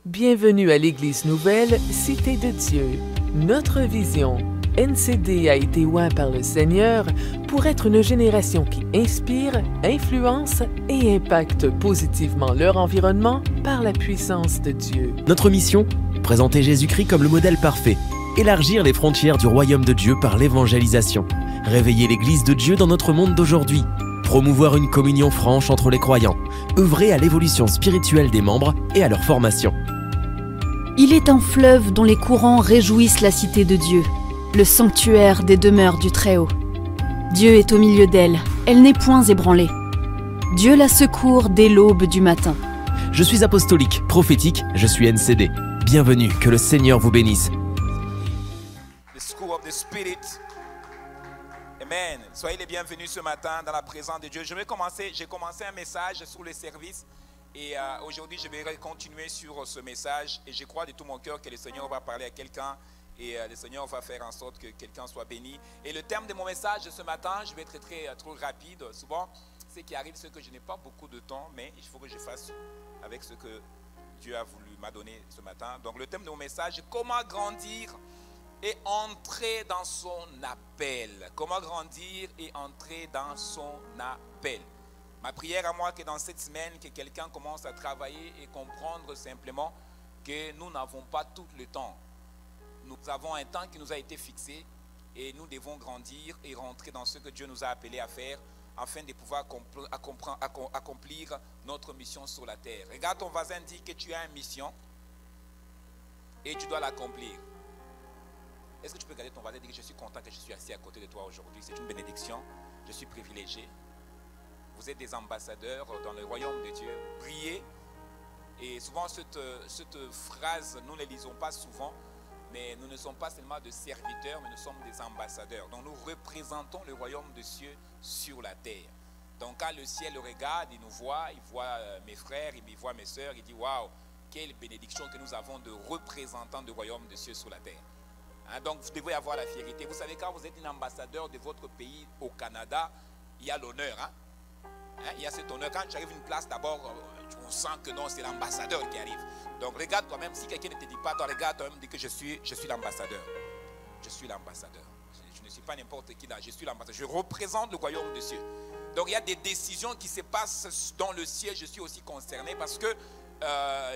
Bienvenue à l'Église nouvelle Cité de Dieu. Notre vision, NCD, a été oint par le Seigneur pour être une génération qui inspire, influence et impacte positivement leur environnement par la puissance de Dieu. Notre mission, présenter Jésus-Christ comme le modèle parfait, élargir les frontières du royaume de Dieu par l'évangélisation, réveiller l'Église de Dieu dans notre monde d'aujourd'hui, promouvoir une communion franche entre les croyants, œuvrer à l'évolution spirituelle des membres et à leur formation. Il est un fleuve dont les courants réjouissent la cité de Dieu, le sanctuaire des demeures du Très-Haut. Dieu est au milieu d'elle, elle n'est point ébranlée. Dieu la secourt dès l'aube du matin. Je suis apostolique, prophétique, je suis NCD. Bienvenue, que le Seigneur vous bénisse. The School of the Spirit. Amen. Soyez les bienvenus ce matin dans la présence de Dieu. J'ai commencé un message sur le service. Et aujourd'hui, je vais continuer sur ce message. Et je crois de tout mon cœur que le Seigneur va parler à quelqu'un. Et le Seigneur va faire en sorte que quelqu'un soit béni. Et le thème de mon message de ce matin, je vais être très rapide. Souvent, ce qui arrive, c'est que je n'ai pas beaucoup de temps. Mais il faut que je fasse avec ce que Dieu a voulu m'adonner ce matin. Donc le thème de mon message, comment grandir et entrer dans son appel. Comment grandir et entrer dans son appel. Ma prière à moi, que dans cette semaine, que quelqu'un commence à travailler et comprendre simplement que nous n'avons pas tout le temps. Nous avons un temps qui nous a été fixé et nous devons grandir et rentrer dans ce que Dieu nous a appelés à faire afin de pouvoir accomplir notre mission sur la terre. Regarde ton voisin, dit que tu as une mission et tu dois l'accomplir. Est-ce que tu peux regarder ton voisin et dire que je suis content que je suis assis à côté de toi aujourd'hui? C'est une bénédiction, je suis privilégié. Vous êtes des ambassadeurs dans le royaume de Dieu. Priez. Et souvent, cette phrase, nous ne la lisons pas souvent, mais nous ne sommes pas seulement des serviteurs, mais nous sommes des ambassadeurs. Donc, nous représentons le royaume de Dieu sur la terre. Donc, quand le ciel le regarde, il nous voit, il voit mes frères, il voit mes sœurs, il dit, waouh, quelle bénédiction que nous avons de représentants du royaume de Dieu sur la terre. Hein, donc, vous devez avoir la fierté. Vous savez, quand vous êtes un ambassadeur de votre pays au Canada, il y a l'honneur, hein? Il y a cet honneur. Quand tu arrives à une place, d'abord, on sent que non, c'est l'ambassadeur qui arrive. Donc regarde toi-même, si quelqu'un ne te dit pas, toi regarde toi-même, dis que je suis l'ambassadeur. Je suis l'ambassadeur. Je ne suis pas n'importe qui là, je suis l'ambassadeur. Je représente le royaume de Dieu. Donc il y a des décisions qui se passent dans le ciel, je suis aussi concerné parce que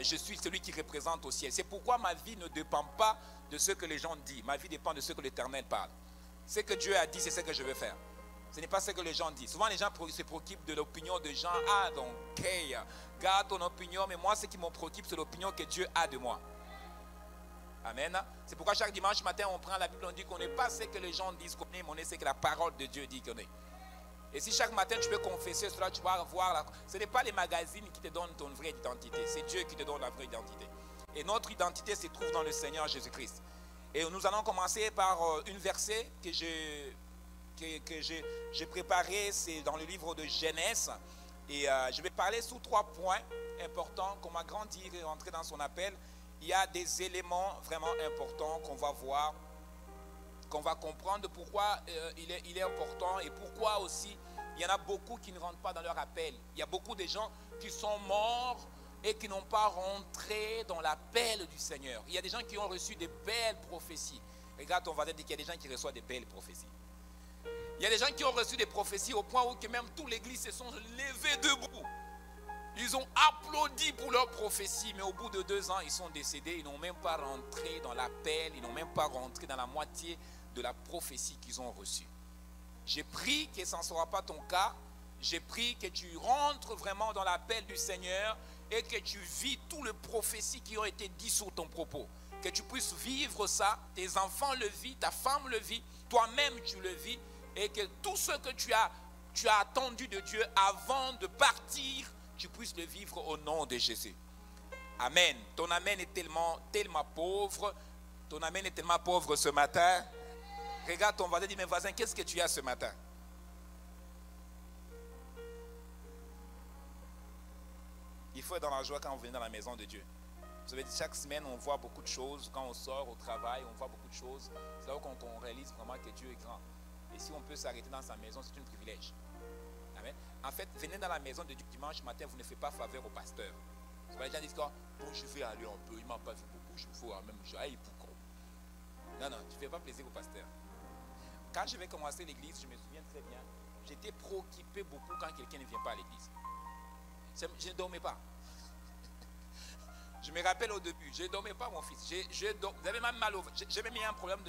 je suis celui qui représente au ciel. C'est pourquoi ma vie ne dépend pas de ce que les gens disent. Ma vie dépend de ce que l'Éternel parle. Ce que Dieu a dit, c'est ce que je vais faire. Ce n'est pas ce que les gens disent. Souvent, les gens se préoccupent de l'opinion des gens. Ah, donc, okay, garde ton opinion. Mais moi, ce qui me préoccupe, c'est l'opinion que Dieu a de moi. Amen. C'est pourquoi chaque dimanche matin, on prend la Bible, on dit qu'on n'est pas ce que les gens disent qu'on est, mais on est ce que la parole de Dieu dit qu'on est. Et si chaque matin, tu peux confesser cela, tu vas voir. Ce n'est pas les magazines qui te donnent ton vraie identité. C'est Dieu qui te donne la vraie identité. Et notre identité se trouve dans le Seigneur Jésus-Christ. Et nous allons commencer par une verset que j'ai préparé, c'est dans le livre de Genèse. Et je vais parler sur 3 points importants, comment grandir et entrer dans son appel. Il y a des éléments vraiment importants qu'on va voir, qu'on va comprendre pourquoi il est important et pourquoi aussi il y en a beaucoup qui ne rentrent pas dans leur appel. Il y a beaucoup de gens qui sont morts et qui n'ont pas rentré dans l'appel du Seigneur. Il y a des gens qui ont reçu des belles prophéties. Regarde, on va dire qu'il y a des gens qui reçoivent des belles prophéties. Il y a des gens qui ont reçu des prophéties au point où que même toute l'église se sont levés debout. Ils ont applaudi pour leurs prophéties, mais au bout de 2 ans, ils sont décédés. Ils n'ont même pas rentré dans l'appel, ils n'ont même pas rentré dans la moitié de la prophétie qu'ils ont reçue. J'ai prié que ça ne sera pas ton cas. J'ai prié que tu rentres vraiment dans l'appel du Seigneur et que tu vis toutes les prophéties qui ont été dites sur ton propos. Que tu puisses vivre ça, tes enfants le vivent, ta femme le vit, toi-même tu le vis. Et que tout ce que tu as attendu de Dieu avant de partir, tu puisses le vivre au nom de Jésus. Amen. Ton amen est tellement pauvre. Ton amen est tellement pauvre ce matin. Regarde ton voisin, dis, mes voisins, qu'est-ce que tu as ce matin? Il faut être dans la joie quand on vient dans la maison de Dieu. Vous savez, chaque semaine, on voit beaucoup de choses. Quand on sort au travail, on voit beaucoup de choses. C'est là où on réalise vraiment que Dieu est grand. Et si on peut s'arrêter dans sa maison, c'est un privilège. Amen. En fait, venez dans la maison de Dieu dimanche matin, vous ne faites pas faveur au pasteur. C'est pas les gens disent quoi? Bon, je vais aller un peu, il ne m'a pas vu beaucoup, je faut même j'aille pour qu'on. Non, non, tu ne fais pas plaisir au pasteur. Quand je vais commencer l'église, je me souviens très bien, j'étais préoccupé beaucoup quand quelqu'un ne vient pas à l'église. Je ne dormais pas. Je me rappelle au début, je ne dormais pas, mon fils. J'avais même mal au ventre. J'avais mis un problème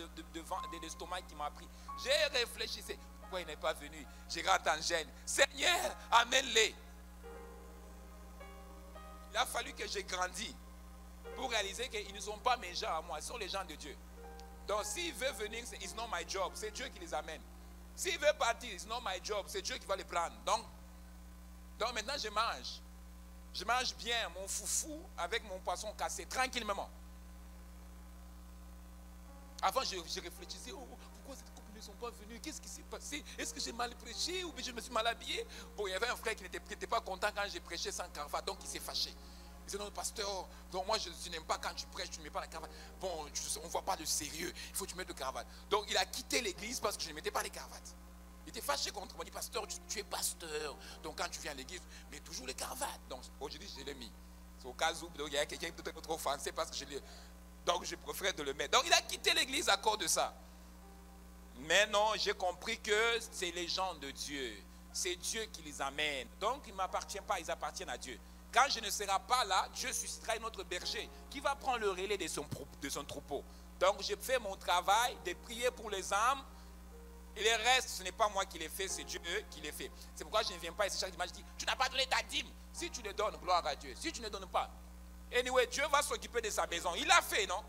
d'estomac qui m'a pris. J'ai réfléchi, pourquoi il n'est pas venu? Je rentre en gêne. Seigneur, amène-les. Il a fallu que j'ai grandi pour réaliser qu'ils ne sont pas mes gens à moi, ils sont les gens de Dieu. Donc s'il veut venir, it's not my job, c'est Dieu qui les amène. S'il veut partir, it's not my job, c'est Dieu qui va les prendre. Donc maintenant je mange. Je mange bien mon foufou avec mon poisson cassé, tranquillement. Avant, je réfléchissais, pourquoi ces couples ne sont pas venus? Qu'est-ce qui s'est passé? Est-ce que j'ai mal prêché ou bien je me suis mal habillé? Bon, il y avait un frère qui n'était pas content quand j'ai prêché sans cravate, donc il s'est fâché. Il disait, non, pasteur, donc moi je n'aime pas quand tu prêches, tu ne mets pas la cravate. Bon, on ne voit pas le sérieux, il faut que tu mettes de cravate. Donc il a quitté l'église parce que je ne mettais pas les cravates. Il était fâché contre moi, il dit, pasteur, tu es pasteur, donc quand tu viens à l'église, mets toujours les cravates. Donc aujourd'hui, je l'ai mis. C'est au cas où il y a quelqu'un qui peut être offensé parce que je l'ai. Donc je préfère de le mettre. Donc il a quitté l'église à cause de ça. Mais non, j'ai compris que c'est les gens de Dieu. C'est Dieu qui les amène. Donc ils ne m'appartiennent pas, ils appartiennent à Dieu. Quand je ne serai pas là, Dieu suscitera un autre berger qui va prendre le relais de son troupeau. Donc j'ai fait mon travail de prier pour les âmes. Et les restes, ce n'est pas moi qui les fais, c'est Dieu qui les fait. C'est pourquoi je ne viens pas ici chaque dimanche, je dis, tu n'as pas donné ta dîme. Si tu le donnes, gloire à Dieu. Si tu ne donnes pas, anyway, Dieu va s'occuper de sa maison. Il l'a fait, non?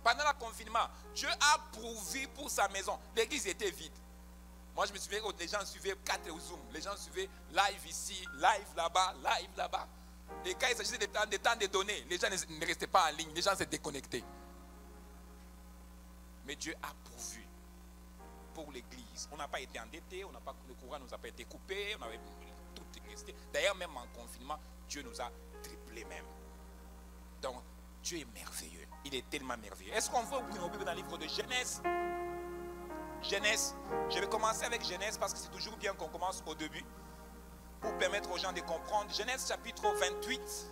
Pendant le confinement, Dieu a pourvu pour sa maison. L'église était vide. Moi, je me souviens que les gens suivaient 4 Zoom. Les gens suivaient live ici, live là-bas, live là-bas. Et quand il s'agissait des temps de données, les gens ne restaient pas en ligne. Les gens s'étaient déconnectés. Mais Dieu a pourvu pour l'église. On n'a pas été endetté, le courant ne nous a pas été coupé, on avait tout resté. D'ailleurs, même en confinement, Dieu nous a triplé même. Donc, Dieu est merveilleux. Il est tellement merveilleux. Est-ce qu'on veut ouvrir nos Bibles dans le livre de Genèse? Genèse. Je vais commencer avec Genèse parce que c'est toujours bien qu'on commence au début pour permettre aux gens de comprendre. Genèse chapitre 28.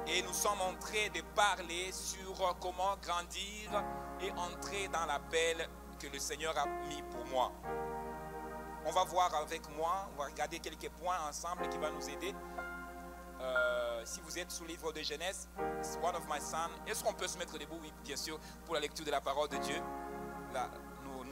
Et nous sommes en train de parler sur comment grandir et entrer dans l'appel que le Seigneur a mis pour moi. On va voir avec moi, on va regarder quelques points ensemble qui vont nous aider. Si vous êtes sous le livre de Genèse, it's one of my sons. Est-ce qu'on peut se mettre debout? Oui, bien sûr, pour la lecture de la parole de Dieu. Là,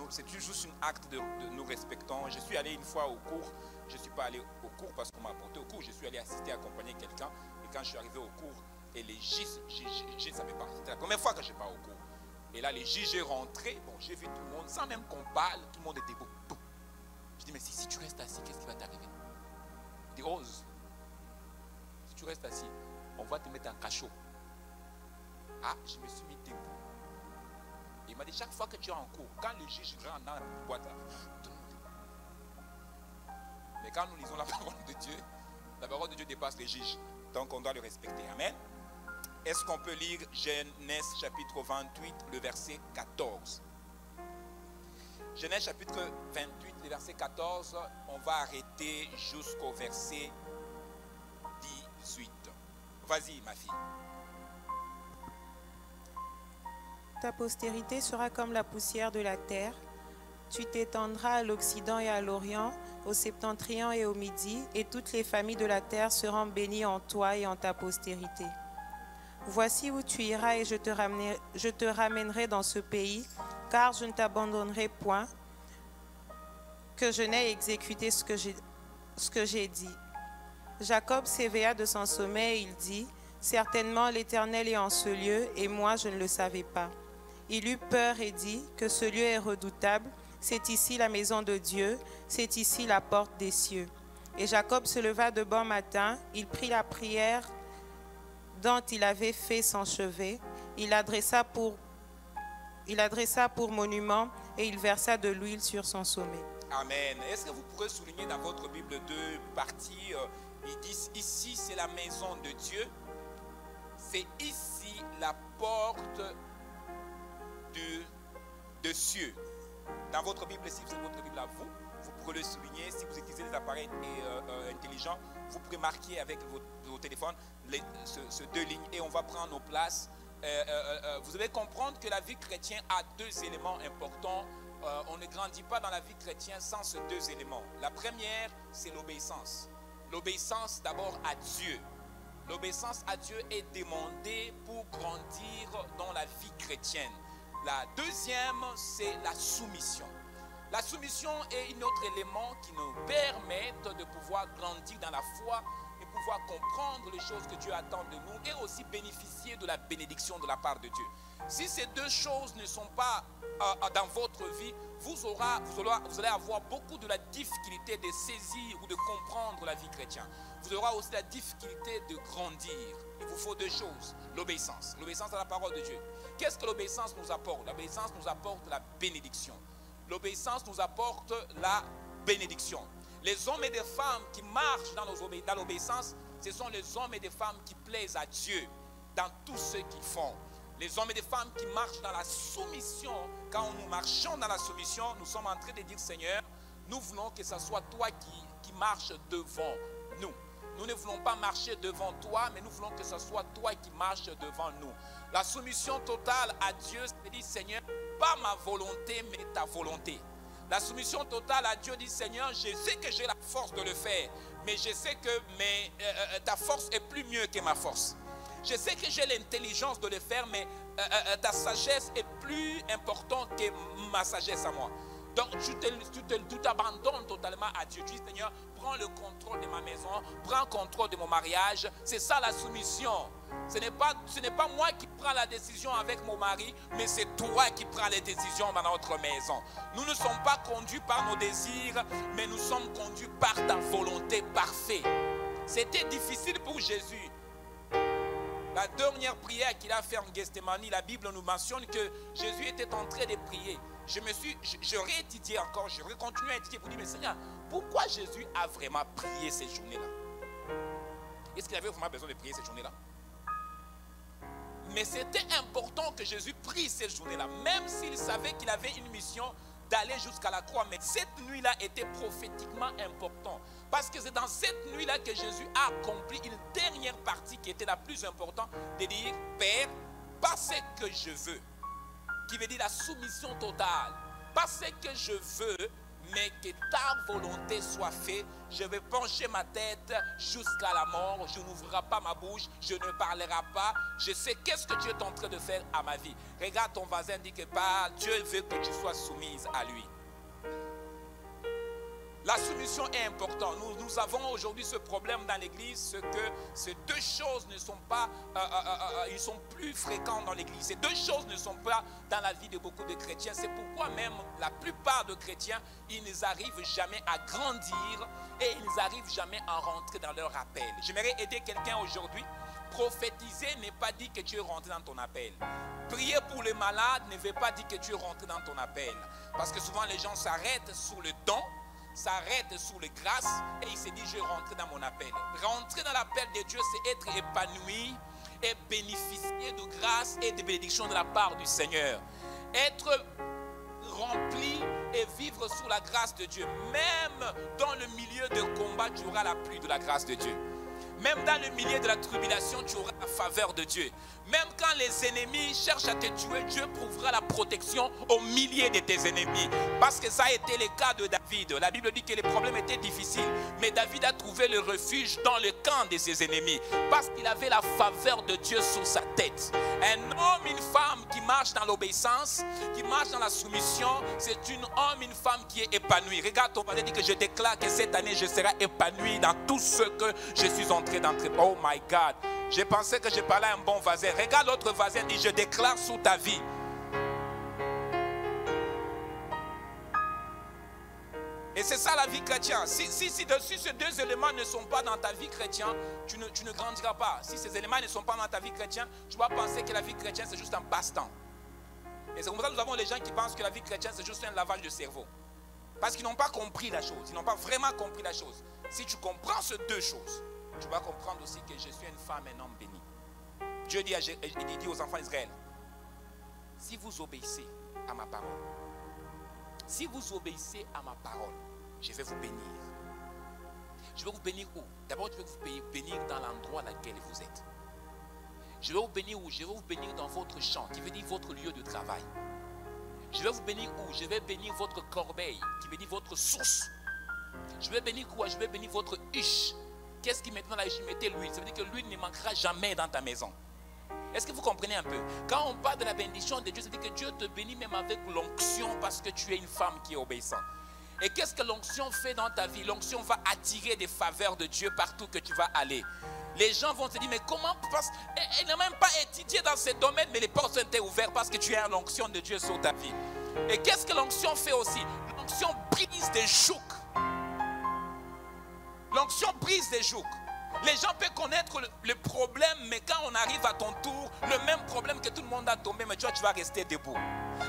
c'est juste un acte de nous respectons. Je suis allé une fois au cours. Je ne suis pas allé au cours parce qu'on m'a apporté au cours. Je suis allé assister, accompagner quelqu'un. Et quand je suis arrivé au cours, et les juges, je ne savais pas. C'était la première fois que je pars au cours. Et là, les juges est rentré. Bon, j'ai vu tout le monde, sans même qu'on parle, tout le monde était debout. Je dis, mais si tu restes assis, qu'est-ce qui va t'arriver? Il dit, Rose, si tu restes assis, on va te mettre en cachot. Ah, je me suis mis debout. Et il m'a dit, chaque fois que tu es en cours, quand le juge rentre dans la boîte, là, tout le monde est debout. Mais quand nous lisons la parole de Dieu dépasse les juges. Donc on doit le respecter. Amen. Est-ce qu'on peut lire Genèse chapitre 28, le verset 14? Genèse chapitre 28, le verset 14, on va arrêter jusqu'au verset 18. Vas-y, ma fille. Ta postérité sera comme la poussière de la terre. Tu t'étendras à l'Occident et à l'Orient, au Septentrion et au Midi, et toutes les familles de la terre seront bénies en toi et en ta postérité. Voici où tu iras et je te ramènerai dans ce pays, car je ne t'abandonnerai point, que je n'ai exécuté ce que j'ai dit. Jacob s'éveilla de son sommeil et il dit, certainement l'Éternel est en ce lieu, et moi je ne le savais pas. Il eut peur et dit que ce lieu est redoutable, c'est ici la maison de Dieu, c'est ici la porte des cieux. Et Jacob se leva de bon matin, il prit la prière dont il avait fait son chevet, il l'adressa pour monument et il versa de l'huile sur son sommet. Amen. Est-ce que vous pourrez souligner dans votre Bible deux parties? Ils disent ici c'est la maison de Dieu, c'est ici la porte de cieux. Dans votre Bible, si c'est votre Bible à vous, vous pourrez le souligner. Si vous utilisez des appareils intelligents, vous pourrez marquer avec vos téléphones ces deux lignes et on va prendre nos places. Vous devez comprendre que la vie chrétienne a deux éléments importants. On ne grandit pas dans la vie chrétienne sans ces deux éléments. La première, c'est l'obéissance. L'obéissance d'abord à Dieu. L'obéissance à Dieu est demandée pour grandir dans la vie chrétienne. La deuxième, c'est la soumission. La soumission est un autre élément qui nous permet de pouvoir grandir dans la foi et pouvoir comprendre les choses que Dieu attend de nous et aussi bénéficier de la bénédiction de la part de Dieu. Si ces deux choses ne sont pas dans votre vie, vous allez avoir beaucoup de la difficulté de saisir ou de comprendre la vie chrétienne. Vous aurez aussi la difficulté de grandir. Il vous faut deux choses. L'obéissance. L'obéissance à la parole de Dieu. Qu'est-ce que l'obéissance nous apporte? L'obéissance nous apporte la bénédiction. L'obéissance nous apporte la bénédiction. Les hommes et les femmes qui marchent dans l'obéissance, ce sont les hommes et les femmes qui plaisent à Dieu dans tout ce qu'ils font. Les hommes et les femmes qui marchent dans la soumission, quand nous marchons dans la soumission, nous sommes en train de dire, Seigneur, nous voulons que ce soit toi qui marches devant nous. Nous ne voulons pas marcher devant toi, mais nous voulons que ce soit toi qui marches devant nous. La soumission totale à Dieu, c'est dire, Seigneur, pas ma volonté, mais ta volonté. La soumission totale à Dieu dit, Seigneur, je sais que j'ai la force de le faire, mais je sais que ta force est plus mieux que ma force. Je sais que j'ai l'intelligence de le faire, mais ta sagesse est plus importante que ma sagesse à moi. Donc tu t'abandonnes totalement à Dieu. Tu dis, Seigneur, prends le contrôle de ma maison, prends le contrôle de mon mariage. C'est ça la soumission. Ce n'est pas moi qui prends la décision avec mon mari, mais c'est toi qui prends les décisions dans notre maison. Nous ne sommes pas conduits par nos désirs, mais nous sommes conduits par ta volonté parfaite. C'était difficile pour Jésus. La dernière prière qu'il a fait en Gethsémani, la Bible nous mentionne que Jésus était en train de prier. Je réétudié encore, je continué à étudier pour dire, mais Seigneur, pourquoi Jésus a vraiment prié cette journée-là? Est-ce qu'il avait vraiment besoin de prier cette journée-là? Mais c'était important que Jésus prie cette journée-là, même s'il savait qu'il avait une mission d'aller jusqu'à la croix. Mais cette nuit-là était prophétiquement importante. Parce que c'est dans cette nuit-là que Jésus a accompli une dernière partie qui était la plus importante, de dire, Père, pas ce que je veux. Qui veut dire la soumission totale. Pas ce que je veux, mais que ta volonté soit faite. Je vais pencher ma tête jusqu'à la mort. Je n'ouvrirai pas ma bouche. Je ne parlerai pas. Je sais qu'est-ce que Dieu est en train de faire à ma vie. Regarde ton voisin, dit que Dieu veut que tu sois soumise à lui. La soumission est importante. Nous avons aujourd'hui ce problème dans l'église, que ces deux choses ne sont pas, ils sont plus fréquents dans l'église. Ces deux choses ne sont pas dans la vie de beaucoup de chrétiens. C'est pourquoi même la plupart de chrétiens, ils n'arrivent jamais à grandir et ils n'arrivent jamais à rentrer dans leur appel. J'aimerais aider quelqu'un aujourd'hui. Prophétiser n'est pas dire que tu es rentré dans ton appel. Prier pour les malades ne veut pas dire que tu es rentré dans ton appel. Parce que souvent les gens s'arrêtent sur le don, s'arrête sous les grâces et il se dit, je vais rentrer dans mon appel. Rentrer dans l'appel de Dieu, c'est être épanoui et bénéficier de grâce et de bénédictions de la part du Seigneur. Être rempli et vivre sous la grâce de Dieu. Même dans le milieu de combat, tu auras la pluie de la grâce de Dieu. Même dans le milieu de la tribulation, tu auras la faveur de Dieu. Même quand les ennemis cherchent à te tuer, Dieu prouvera la protection au milieu de tes ennemis. Parce que ça a été le cas de David. La Bible dit que les problèmes étaient difficiles. Mais David a trouvé le refuge dans le camp de ses ennemis. Parce qu'il avait la faveur de Dieu sur sa tête. Un homme, une femme qui marche dans l'obéissance, qui marche dans la soumission, c'est un homme, une femme qui est épanouie. Regarde ton voisin, dit que je déclare que cette année, je serai épanoui dans tout ce que je suis en train d'entrer. Oh my God. Je pensais que je parlais à un bon voisin. Regarde l'autre voisin, dit, je déclare sous ta vie. Et c'est ça la vie chrétienne. Si ces deux éléments ne sont pas dans ta vie chrétienne, tu ne grandiras pas. Si ces éléments ne sont pas dans ta vie chrétienne, tu vas penser que la vie chrétienne c'est juste un passe-temps. Et c'est comme ça que nous avons les gens qui pensent que la vie chrétienne c'est juste un lavage de cerveau. Parce qu'ils n'ont pas compris la chose. Ils n'ont pas vraiment compris la chose. Si tu comprends ces deux choses, tu vas comprendre aussi que je suis une femme, un homme béni. Dieu dit aux enfants d'Israël, si vous obéissez à ma parole, si vous obéissez à ma parole, je vais vous bénir. Je vais vous bénir où? D'abord, je vais vous bénir dans l'endroit dans lequel vous êtes. Je vais vous bénir où? Je vais vous bénir dans votre champ, qui veut dire votre lieu de travail. Je vais vous bénir où? Je vais bénir votre corbeille, qui veut dire votre source. Je vais bénir quoi? Je vais bénir votre huche. Qu'est-ce qui maintenant là, je mettais l'huile? Ça veut dire que l'huile ne manquera jamais dans ta maison. Est-ce que vous comprenez un peu? Quand on parle de la bénédiction de Dieu, ça veut dire que Dieu te bénit même avec l'onction parce que tu es une femme qui est obéissante. Et qu'est-ce que l'onction fait dans ta vie? L'onction va attirer des faveurs de Dieu partout que tu vas aller. Les gens vont se dire, mais comment? Elle n'a même pas étudié dans ce domaine, mais les portes sont ouvertes parce que tu as l'onction de Dieu sur ta vie. Et qu'est-ce que l'onction fait aussi? L'onction brise des jougs. L'onction brise des jougs. Les gens peuvent connaître le problème, mais quand on arrive à ton tour, le même problème que tout le monde a tombé, mais toi tu vas rester debout.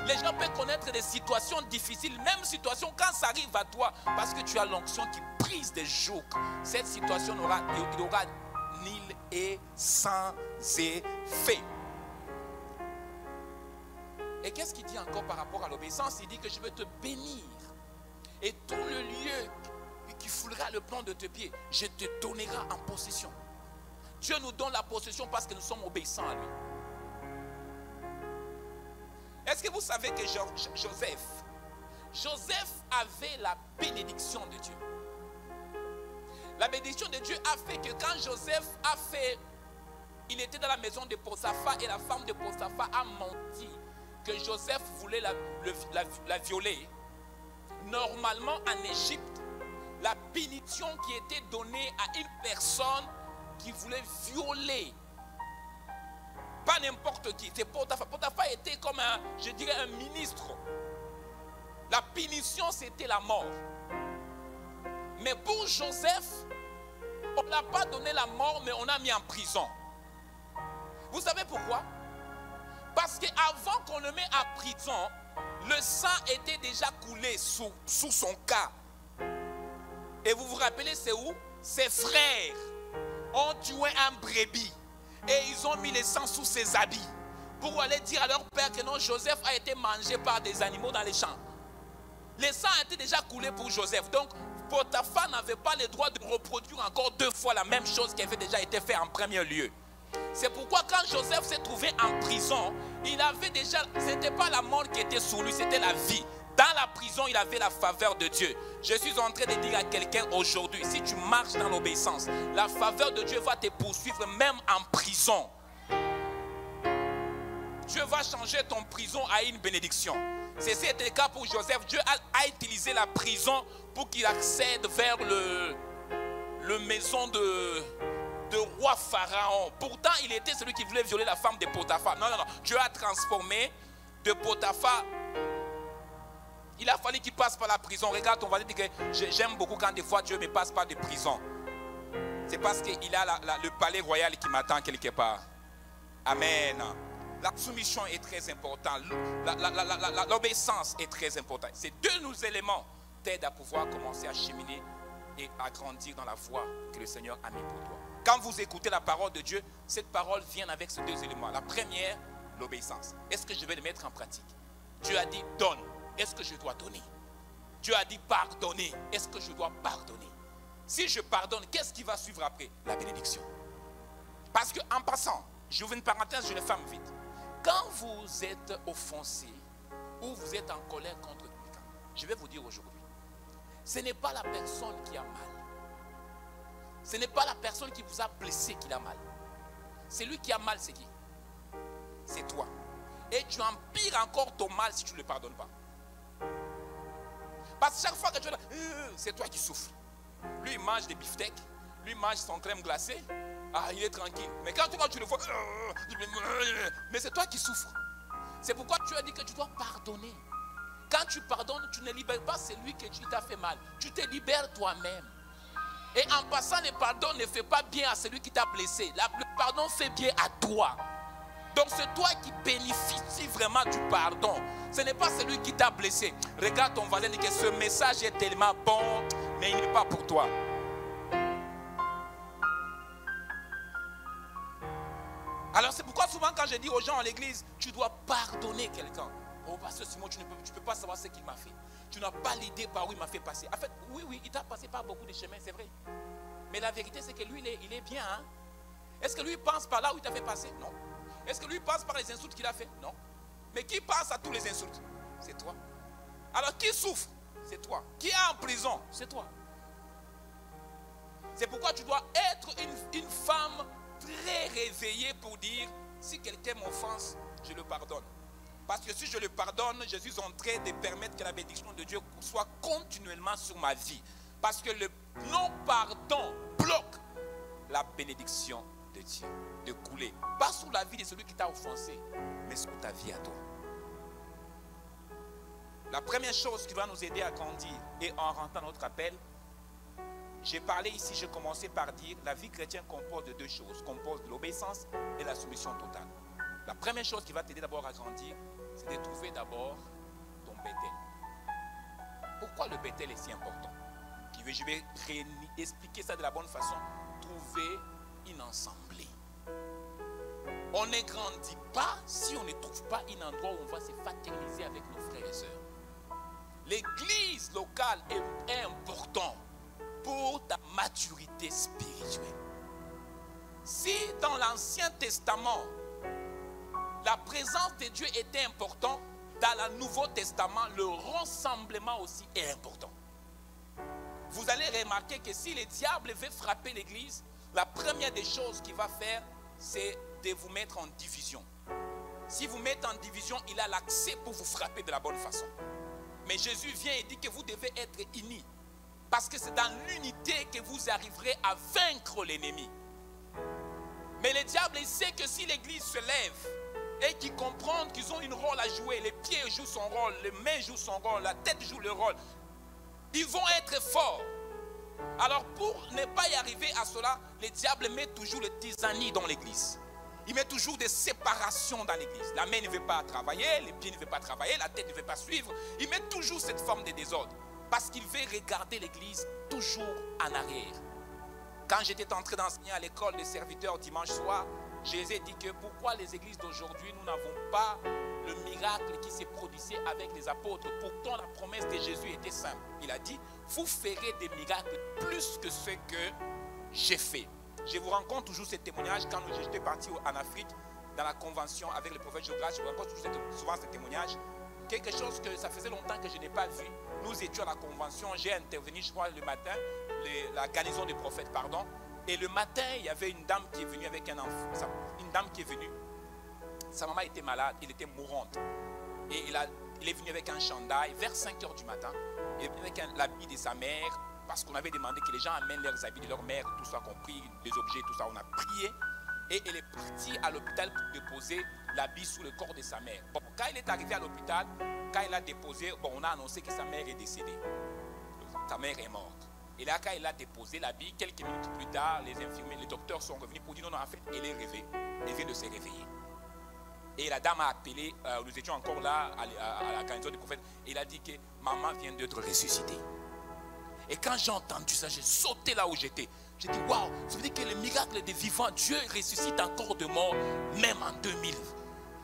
Les gens peuvent connaître des situations difficiles, même situation quand ça arrive à toi, parce que tu as l'onction qui brise des jougs. Cette situation n'aura nul et sans effet. Et qu'est-ce qu'il dit encore par rapport à l'obéissance? Il dit que je veux te bénir. Et tout le lieu qui foulera le plan de tes pieds, je te donnerai en possession. Dieu nous donne la possession parce que nous sommes obéissants à lui. Est-ce que vous savez que Joseph avait la bénédiction de Dieu? La bénédiction de Dieu a fait que quand Joseph il était dans la maison de Potiphar et la femme de Potiphar a menti que Joseph voulait la violer. Normalement en Égypte, la bénédiction qui était donnée à une personne qui voulait violer, pas n'importe qui, c'est Potiphar. Potiphar était comme un ministre. La punition c'était la mort. Mais pour Joseph, on n'a pas donné la mort, mais on a mis en prison. Vous savez pourquoi? Parce qu'avant qu'on le mette en prison, le sang était déjà coulé sous son cas. Et vous vous rappelez, c'est où? Ses frères ont tué un brebis et ils ont mis le sang sous ses habits pour aller dire à leur père que non, Joseph a été mangé par des animaux dans les champs. Le sang a été déjà coulé pour Joseph. Donc, Potiphar n'avait pas le droit de reproduire encore 2 fois la même chose qui avait déjà été fait en premier lieu. C'est pourquoi quand Joseph s'est trouvé en prison, il avait déjà, ce n'était pas la mort qui était sur lui, c'était la vie. Dans la prison, il avait la faveur de Dieu. Je suis en train de dire à quelqu'un aujourd'hui, si tu marches dans l'obéissance, la faveur de Dieu va te poursuivre même en prison. Dieu va changer ton prison à une bénédiction. C'était le cas pour Joseph. Dieu a utilisé la prison pour qu'il accède vers le maison de roi Pharaon. Pourtant, il était celui qui voulait violer la femme de Potiphar. Non. Dieu a transformé de Potiphar. Il a fallu qu'il passe par la prison. Regarde, on va dire que j'aime beaucoup quand des fois Dieu ne passe pas de prison. C'est parce qu'il a le palais royal qui m'attend quelque part. Amen. La soumission est très importante. L'obéissance est très importante. Ces 2 éléments t'aident à pouvoir commencer à cheminer et à grandir dans la voie que le Seigneur a mis pour toi. Quand vous écoutez la parole de Dieu, cette parole vient avec ces 2 éléments. La première, l'obéissance. Est-ce que je vais le mettre en pratique? Dieu a dit donne. Est-ce que je dois donner? Dieu a dit pardonner. Est-ce que je dois pardonner? Si je pardonne, qu'est-ce qui va suivre après? La bénédiction. Parce qu'en passant, j'ouvre une parenthèse, je le ferme vite. Quand vous êtes offensé ou vous êtes en colère contre quelqu'un, je vais vous dire aujourd'hui, ce n'est pas la personne qui a mal. Ce n'est pas la personne qui vous a blessé qui a mal. C'est lui qui a mal, c'est qui? C'est toi. Et tu empires encore ton mal si tu ne le pardonnes pas. Parce que chaque fois que tu es là, c'est toi qui souffres. Lui, il mange des beefsteaks. Lui, il mange son crème glacée. Ah, il est tranquille. Mais quand tu le vois, mais c'est toi qui souffres. C'est pourquoi tu as dit que tu dois pardonner. Quand tu pardonnes, tu ne libères pas celui qui t'a fait mal. Tu te libères toi-même. Et en passant, le pardon ne fait pas bien à celui qui t'a blessé. Le pardon fait bien à toi. Donc c'est toi qui bénéficie vraiment du pardon. Ce n'est pas celui qui t'a blessé. Regarde ton voisin et dis que ce message est tellement bon, mais il n'est pas pour toi. Alors c'est pourquoi souvent quand je dis aux gens à l'église, tu dois pardonner quelqu'un. Oh, pasteur Simon, tu ne peux pas savoir ce qu'il m'a fait. Tu n'as pas l'idée par où il m'a fait passer. En fait, oui, il t'a passé par beaucoup de chemins, c'est vrai. Mais la vérité, c'est que lui, il est bien. Hein? Est-ce que lui pense par là où il t'a fait passer? Non. Est-ce que lui pense par les insultes qu'il a fait? Non. Mais qui pense à tous les insultes? C'est toi. Alors qui souffre? C'est toi. Qui est en prison? C'est toi. C'est pourquoi tu dois être une femme très réveillée pour dire, si quelqu'un m'offense, je le pardonne. Parce que si je le pardonne, je suis en train de permettre que la bénédiction de Dieu soit continuellement sur ma vie. Parce que le non-pardon bloque la bénédiction de Dieu de couler. Pas sur la vie de celui qui t'a offensé, mais sur ta vie à toi. La première chose qui va nous aider à grandir, et en rentrant notre appel, j'ai parlé ici, j'ai commencé par dire, la vie chrétienne compose de deux choses, compose de l'obéissance et la soumission totale. La première chose qui va t'aider d'abord à grandir, c'est de trouver d'abord ton Bethel. Pourquoi le Bethel est si important? Je vais expliquer ça de la bonne façon. Trouver une assemblée. On ne grandit pas si on ne trouve pas un endroit où on va se fraterniser avec nos frères et sœurs. L'église locale est importante pour ta maturité spirituelle. Si dans l'Ancien Testament, la présence de Dieu était importante, dans le Nouveau Testament, le rassemblement aussi est important. Vous allez remarquer que si le diable veut frapper l'église, la première des choses qu'il va faire, c'est de vous mettre en division. Si vous mettez en division, il a l'accès pour vous frapper de la bonne façon. Mais Jésus vient et dit que vous devez être unis. Parce que c'est dans l'unité que vous arriverez à vaincre l'ennemi. Mais le diable, il sait que si l'église se lève et qu'ils comprennent qu'ils ont un rôle à jouer, les pieds jouent son rôle, les mains jouent son rôle, la tête joue le rôle, ils vont être forts. Alors pour ne pas y arriver à cela, le diable met toujours le tisani dans l'église. Il met toujours des séparations dans l'église. La main ne veut pas travailler, les pieds ne veulent pas travailler, la tête ne veut pas suivre. Il met toujours cette forme de désordre. Parce qu'il veut regarder l'église toujours en arrière. Quand j'étais entré d'enseigner à l'école des serviteurs dimanche soir, je les ai dit que pourquoi les églises d'aujourd'hui, nous n'avons pas le miracle qui s'est produit avec les apôtres. Pourtant, la promesse de Jésus était simple. Il a dit, vous ferez des miracles plus que ce que j'ai fait. Je vous rencontre toujours ce témoignage quand j'étais parti en Afrique, dans la convention avec le prophète Jonas. Je vous rencontre souvent ce témoignage. Quelque chose que ça faisait longtemps que je n'ai pas vu. Nous étions à la convention, j'ai intervenu, je crois, le matin, la garnison des prophètes, pardon. Et le matin, il y avait une dame qui est venue avec un enfant. Une dame qui est venue. Sa maman était malade, elle était mourante. Et il est venu avec un chandail vers 5 h du matin. Il est venu avec l'habit de sa mère, parce qu'on avait demandé que les gens amènent leurs habits de leur mère, tout ça compris, les objets, tout ça. On a prié. Et elle est partie à l'hôpital pour déposer l'habit sous le corps de sa mère. Bon, quand il est arrivé à l'hôpital, quand il a déposé, bon, on a annoncé que sa mère est décédée. Sa mère est morte. Et là, quand il a déposé l'habit, quelques minutes plus tard, les infirmiers, les docteurs sont revenus pour dire non, en fait, elle est réveillée. Elle vient de se réveiller. Et la dame a appelé, nous étions encore là à la garnison du prophète, et il a dit que maman vient d'être ressuscitée. Et quand j'ai entendu ça, j'ai sauté là où j'étais. J'ai dit, waouh, ça veut dire que le miracle des vivants, Dieu ressuscite encore de morts, même en 2000.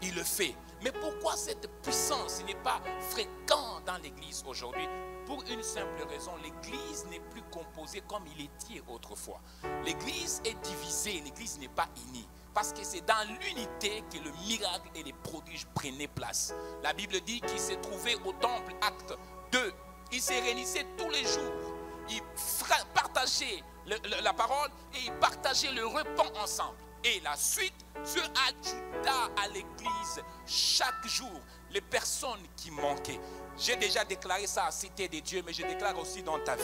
Il le fait. Mais pourquoi cette puissance n'est pas fréquente dans l'église aujourd'hui? Pour une simple raison, l'église n'est plus composée comme il était autrefois. L'église est divisée, l'église n'est pas unie. Parce que c'est dans l'unité que le miracle et les prodiges prenaient place. La Bible dit qu'il s'est trouvé au temple, acte 2. Ils se réunissaient tous les jours. Ils partageaient la parole et ils partageaient le repas ensemble. Et la suite, Dieu ajouta à l'église chaque jour les personnes qui manquaient. J'ai déjà déclaré ça à Cité de Dieu, mais je déclare aussi dans ta vie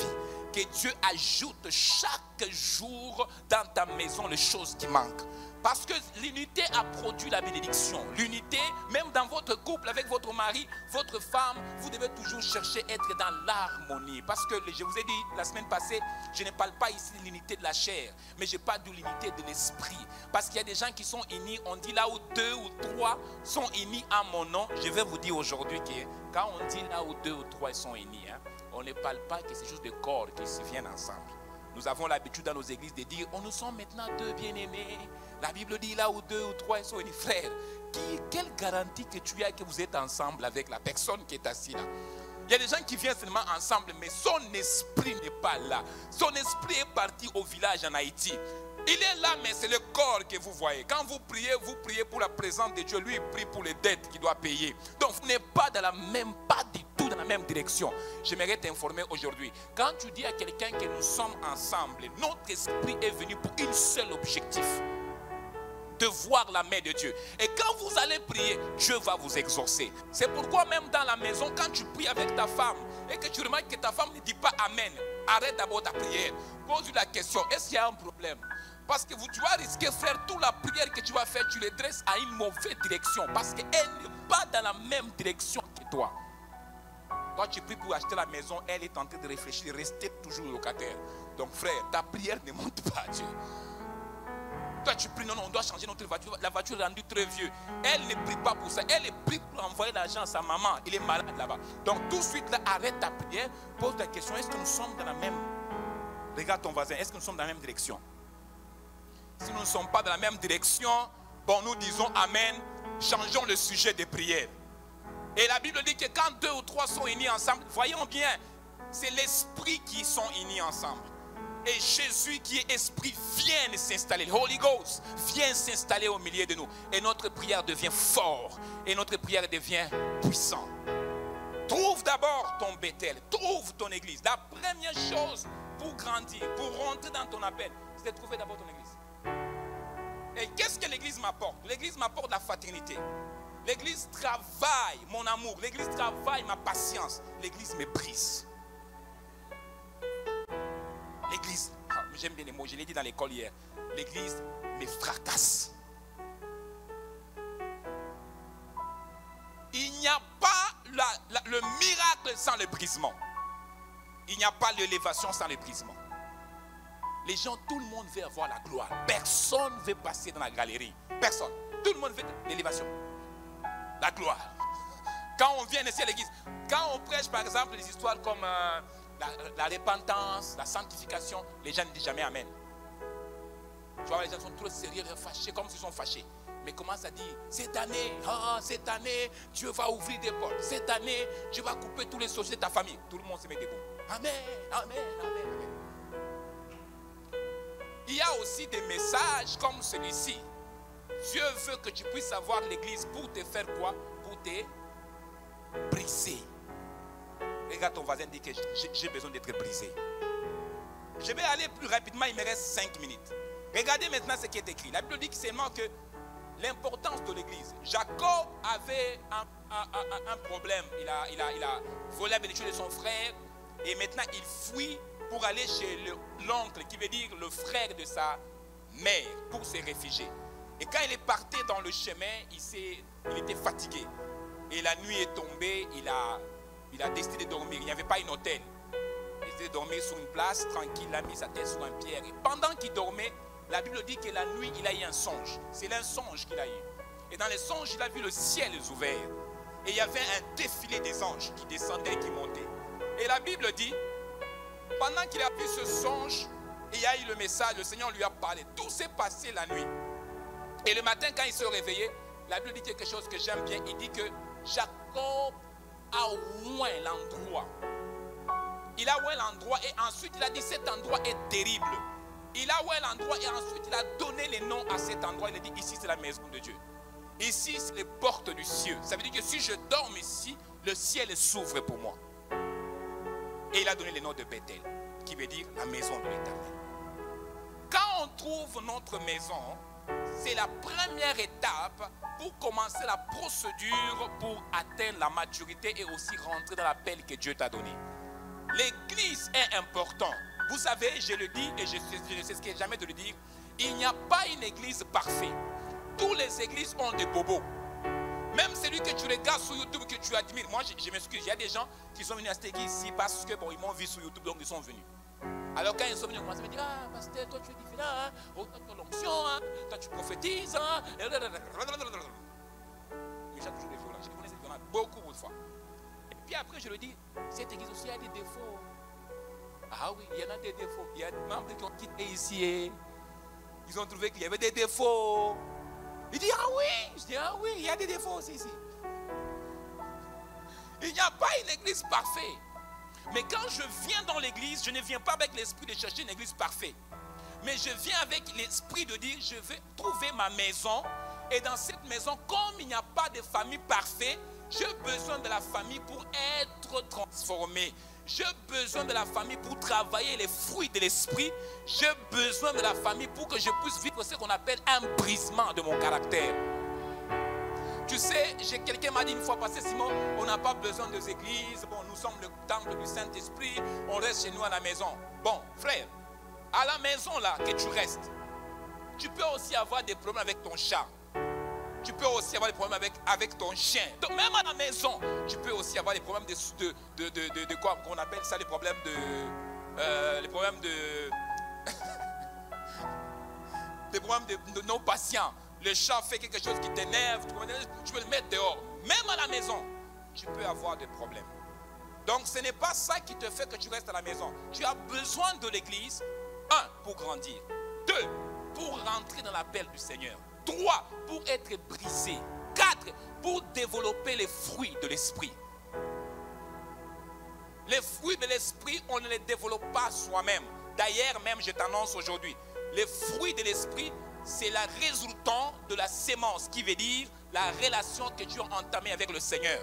que Dieu ajoute chaque jour dans ta maison les choses qui manquent. Parce que l'unité a produit la bénédiction. L'unité, même dans votre couple, avec votre mari, votre femme, vous devez toujours chercher à être dans l'harmonie. Parce que je vous ai dit la semaine passée, je ne parle pas ici de l'unité de la chair, mais je parle de l'unité de l'esprit. Parce qu'il y a des gens qui sont unis, on dit là où 2 ou 3 sont unis en mon nom. Je vais vous dire aujourd'hui que quand on dit là où 2 ou 3 sont unis, on ne parle pas que c'est juste des corps qui se viennent ensemble. Nous avons l'habitude dans nos églises de dire, oh, nous sommes maintenant deux bien-aimés. La Bible dit là où deux ou trois ils sont unis. Frère, quelle garantie que tu as que vous êtes ensemble avec la personne qui est assise là? Il y a des gens qui viennent seulement ensemble, mais son esprit n'est pas là. Son esprit est parti au village en Haïti. Il est là, mais c'est le corps que vous voyez. Quand vous priez pour la présence de Dieu. Lui, il prie pour les dettes qu'il doit payer. Donc, vous n'êtes pas dans pas du tout dans la même direction. J'aimerais t'informer aujourd'hui. Quand tu dis à quelqu'un que nous sommes ensemble, notre esprit est venu pour un seul objectif. De voir la main de Dieu. Et quand vous allez prier, Dieu va vous exaucer. C'est pourquoi même dans la maison, quand tu pries avec ta femme et que tu remarques que ta femme ne dit pas Amen, arrête d'abord ta prière. Pose-lui la question, est-ce qu'il y a un problème? Parce que tu vas risquer, frère, toute la prière que tu vas faire, tu les dresses à une mauvaise direction. Parce qu'elle n'est pas dans la même direction que toi. Toi, tu pries pour acheter la maison, elle est en train de réfléchir, rester toujours locataire. Donc, frère, ta prière ne monte pas à Dieu. Toi tu pries, non, on doit changer notre voiture. La voiture est rendue très vieux. Elle ne prie pas pour ça. Elle est prie pour envoyer l'argent à sa maman. Il est malade là-bas. Donc tout de suite, là, arrête ta prière. Pose la question, est-ce que nous sommes dans la même... Regarde ton voisin, est-ce que nous sommes dans la même direction? Si nous ne sommes pas dans la même direction, bon, nous disons Amen. Changeons le sujet des prières. Et la Bible dit que quand deux ou trois sont unis ensemble, voyons bien, c'est l'esprit qui sont unis ensemble. Et Jésus qui est esprit vient s'installer. Le Holy Ghost vient s'installer au milieu de nous. Et notre prière devient forte. Et notre prière devient puissante. Trouve d'abord ton Bethel. Trouve ton église. La première chose pour grandir, pour rentrer dans ton appel, c'est de trouver d'abord ton église. Et qu'est-ce que l'église m'apporte? L'église m'apporte la fraternité. L'église travaille mon amour. L'église travaille ma patience. L'église me brise. L'église, j'aime bien les mots, je l'ai dit dans l'école hier. L'église me fracasse. Il n'y a pas le miracle sans le brisement. Il n'y a pas l'élévation sans le brisement. Les gens, tout le monde veut avoir la gloire. Personne ne veut passer dans la galerie. Personne. Tout le monde veut l'élévation. La gloire. Quand on vient ici à l'église, quand on prêche par exemple des histoires comme... la repentance, la sanctification, les gens ne disent jamais Amen. Tu vois, les gens sont trop sérieux, fâchés, comme s'ils sont fâchés. Mais commence à dire, cette année, Dieu va ouvrir des portes. Cette année, Dieu va couper tous les sorciers de ta famille. Tout le monde se met debout. Amen, amen, amen, amen. Il y a aussi des messages comme celui-ci. Dieu veut que tu puisses avoir l'église pour te faire quoi? Pour te briser. Regarde ton voisin, dit que j'ai besoin d'être brisé. Je vais aller plus rapidement, il me reste 5 minutes. Regardez maintenant ce qui est écrit. La Bible dit seulement que l'importance de l'église. Jacob avait un problème. Il a volé la bénédiction de son frère. Et maintenant il fuit pour aller chez l'oncle, qui veut dire le frère de sa mère, pour se réfugier. Et quand il est parti dans le chemin, il était fatigué. Et la nuit est tombée, il a décidé de dormir. Il n'y avait pas un hôtel. Il a décidé de dormir sur une place tranquille. Il a mis sa tête sur un pierre. Et pendant qu'il dormait, la Bible dit que la nuit, il a eu un songe. C'est un songe qu'il a eu. Et dans le songe, il a vu le ciel ouvert. Et il y avait un défilé des anges qui descendaient et qui montaient. Et la Bible dit, pendant qu'il a vu ce songe, il y a eu le message, le Seigneur lui a parlé. Tout s'est passé la nuit. Et le matin, quand il s'est réveillé, la Bible dit quelque chose que j'aime bien. Il dit que Jacob a oint l'endroit. Il a oint l'endroit et ensuite il a dit cet endroit est terrible. Il a oint l'endroit et ensuite il a donné les noms à cet endroit. Il a dit ici c'est la maison de Dieu. Ici c'est les portes du ciel. Ça veut dire que si je dors ici, le ciel s'ouvre pour moi. Et il a donné le nom de Bethel, qui veut dire la maison de l'Éternel. Quand on trouve notre maison, c'est la première étape pour commencer la procédure pour atteindre la maturité et aussi rentrer dans l'appel que Dieu t'a donné. L'église est importante. Vous savez, je le dis et je sais ce que jamais de le dire, il n'y a pas une église parfaite. Toutes les églises ont des bobos. Même celui que tu regardes sur YouTube, que tu admires. Moi, je m'excuse, il y a des gens qui sont venus à cette église ici parce que bon, ils m'ont vu sur YouTube, donc ils sont venus. Alors quand ils sont venus, ils commencent à me dire, ah, pasteur, toi tu es différent, hein? Oh, toi tu as l'onction, hein? Toi tu prophétises. Hein? Mais j'ai toujours des violents. Je connais ces violents beaucoup de fois. Et puis après, je le dis, cette église aussi a des défauts. Ah oui, il y en a des défauts. Il y a des membres qui ont quitté ici et ils ont trouvé qu'il y avait des défauts. Il dit, ah oui. Je dis, ah oui, il y a des défauts aussi ici. Il n'y a pas une église parfaite. Mais quand je viens dans l'église, je ne viens pas avec l'esprit de chercher une église parfaite. Mais je viens avec l'esprit de dire, je vais trouver ma maison. Et dans cette maison, comme il n'y a pas de famille parfaite, j'ai besoin de la famille pour être transformé. J'ai besoin de la famille pour travailler les fruits de l'esprit. J'ai besoin de la famille pour que je puisse vivre ce qu'on appelle un brisement de mon caractère. Tu sais, quelqu'un m'a dit une fois passé, Simon, on n'a pas besoin des églises. Bon, nous sommes le temple du Saint-Esprit. On reste chez nous à la maison. Bon, frère, à la maison là que tu restes, tu peux aussi avoir des problèmes avec ton chat. Tu peux aussi avoir des problèmes avec ton chien. Donc même à la maison, tu peux aussi avoir des problèmes de quoi on appelle ça, les problèmes de des problèmes de non patients. Le chat fait quelque chose qui t'énerve, tu peux le mettre dehors. Même à la maison, tu peux avoir des problèmes. Donc ce n'est pas ça qui te fait que tu restes à la maison. Tu as besoin de l'église, 1, pour grandir. 2, pour rentrer dans l'appel du Seigneur. 3, pour être brisé. 4, pour développer les fruits de l'esprit. Les fruits de l'esprit, on ne les développe pas soi-même. D'ailleurs, même je t'annonce aujourd'hui, les fruits de l'esprit, c'est la résultante de la sémence, qui veut dire la relation que tu as entamée avec le Seigneur.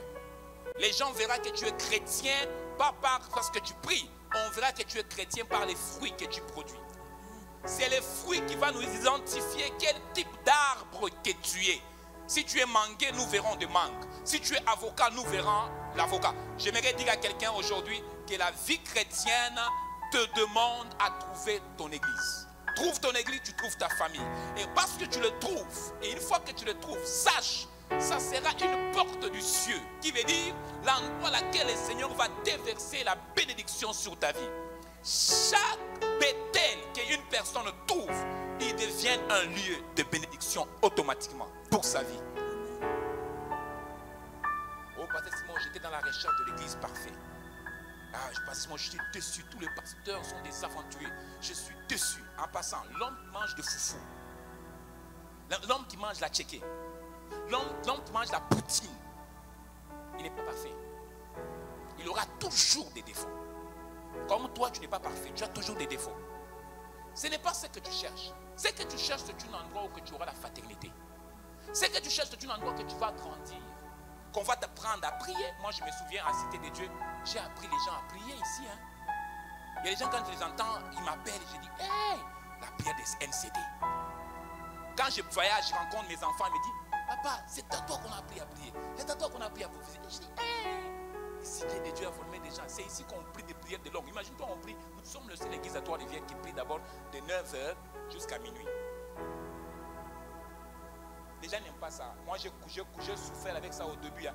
Les gens verront que tu es chrétien, pas parce que tu pries. On verra que tu es chrétien par les fruits que tu produis. C'est les fruits qui vont nous identifier quel type d'arbre que tu es. Si tu es mangué, nous verrons de mangue. Si tu es avocat, nous verrons l'avocat. J'aimerais dire à quelqu'un aujourd'hui que la vie chrétienne te demande à trouver ton église. Trouve ton église, tu trouves ta famille. Et parce que tu le trouves, et une fois que tu le trouves, sache, ça sera une porte du ciel, qui veut dire l'endroit à laquelle le Seigneur va déverser la bénédiction sur ta vie. Chaque Bethel qu'une personne trouve, il devient un lieu de bénédiction automatiquement pour sa vie. Oh, Pasteur Simon, j'étais dans la recherche de l'église parfaite. Ah, Pasteur Simon, je suis déçu. Tous les pasteurs sont des aventuriers. Je suis déçu. En passant, l'homme mange de foufou. L'homme qui mange la tchéké. L'homme qui mange la poutine. Il n'est pas parfait. Il aura toujours des défauts. Comme toi, tu n'es pas parfait. Tu as toujours des défauts. Ce n'est pas ce que tu cherches. Ce que tu cherches, c'est un endroit où tu auras la fraternité. Ce que tu cherches, c'est un endroit où tu vas grandir. Qu'on va t'apprendre à prier. Moi, je me souviens à Cité des Dieux, j'ai appris les gens à prier ici. Il y a des gens, quand je les entends, ils m'appellent et je dis, hey, la prière des NCD. Quand je voyage, je rencontre mes enfants, ils me disent, papa, c'est à toi qu'on a appris à prier. C'est à toi qu'on a appris à prophétiser. Je dis, hey, Cité des Dieux a formé des gens. C'est ici qu'on prie des prières de longue. Imagine-toi, on prie. Nous sommes le seul église à Trois-Rivières qui prie d'abord de 9h jusqu'à minuit. Les gens n'aiment pas ça. Moi, j'ai souffert avec ça au début.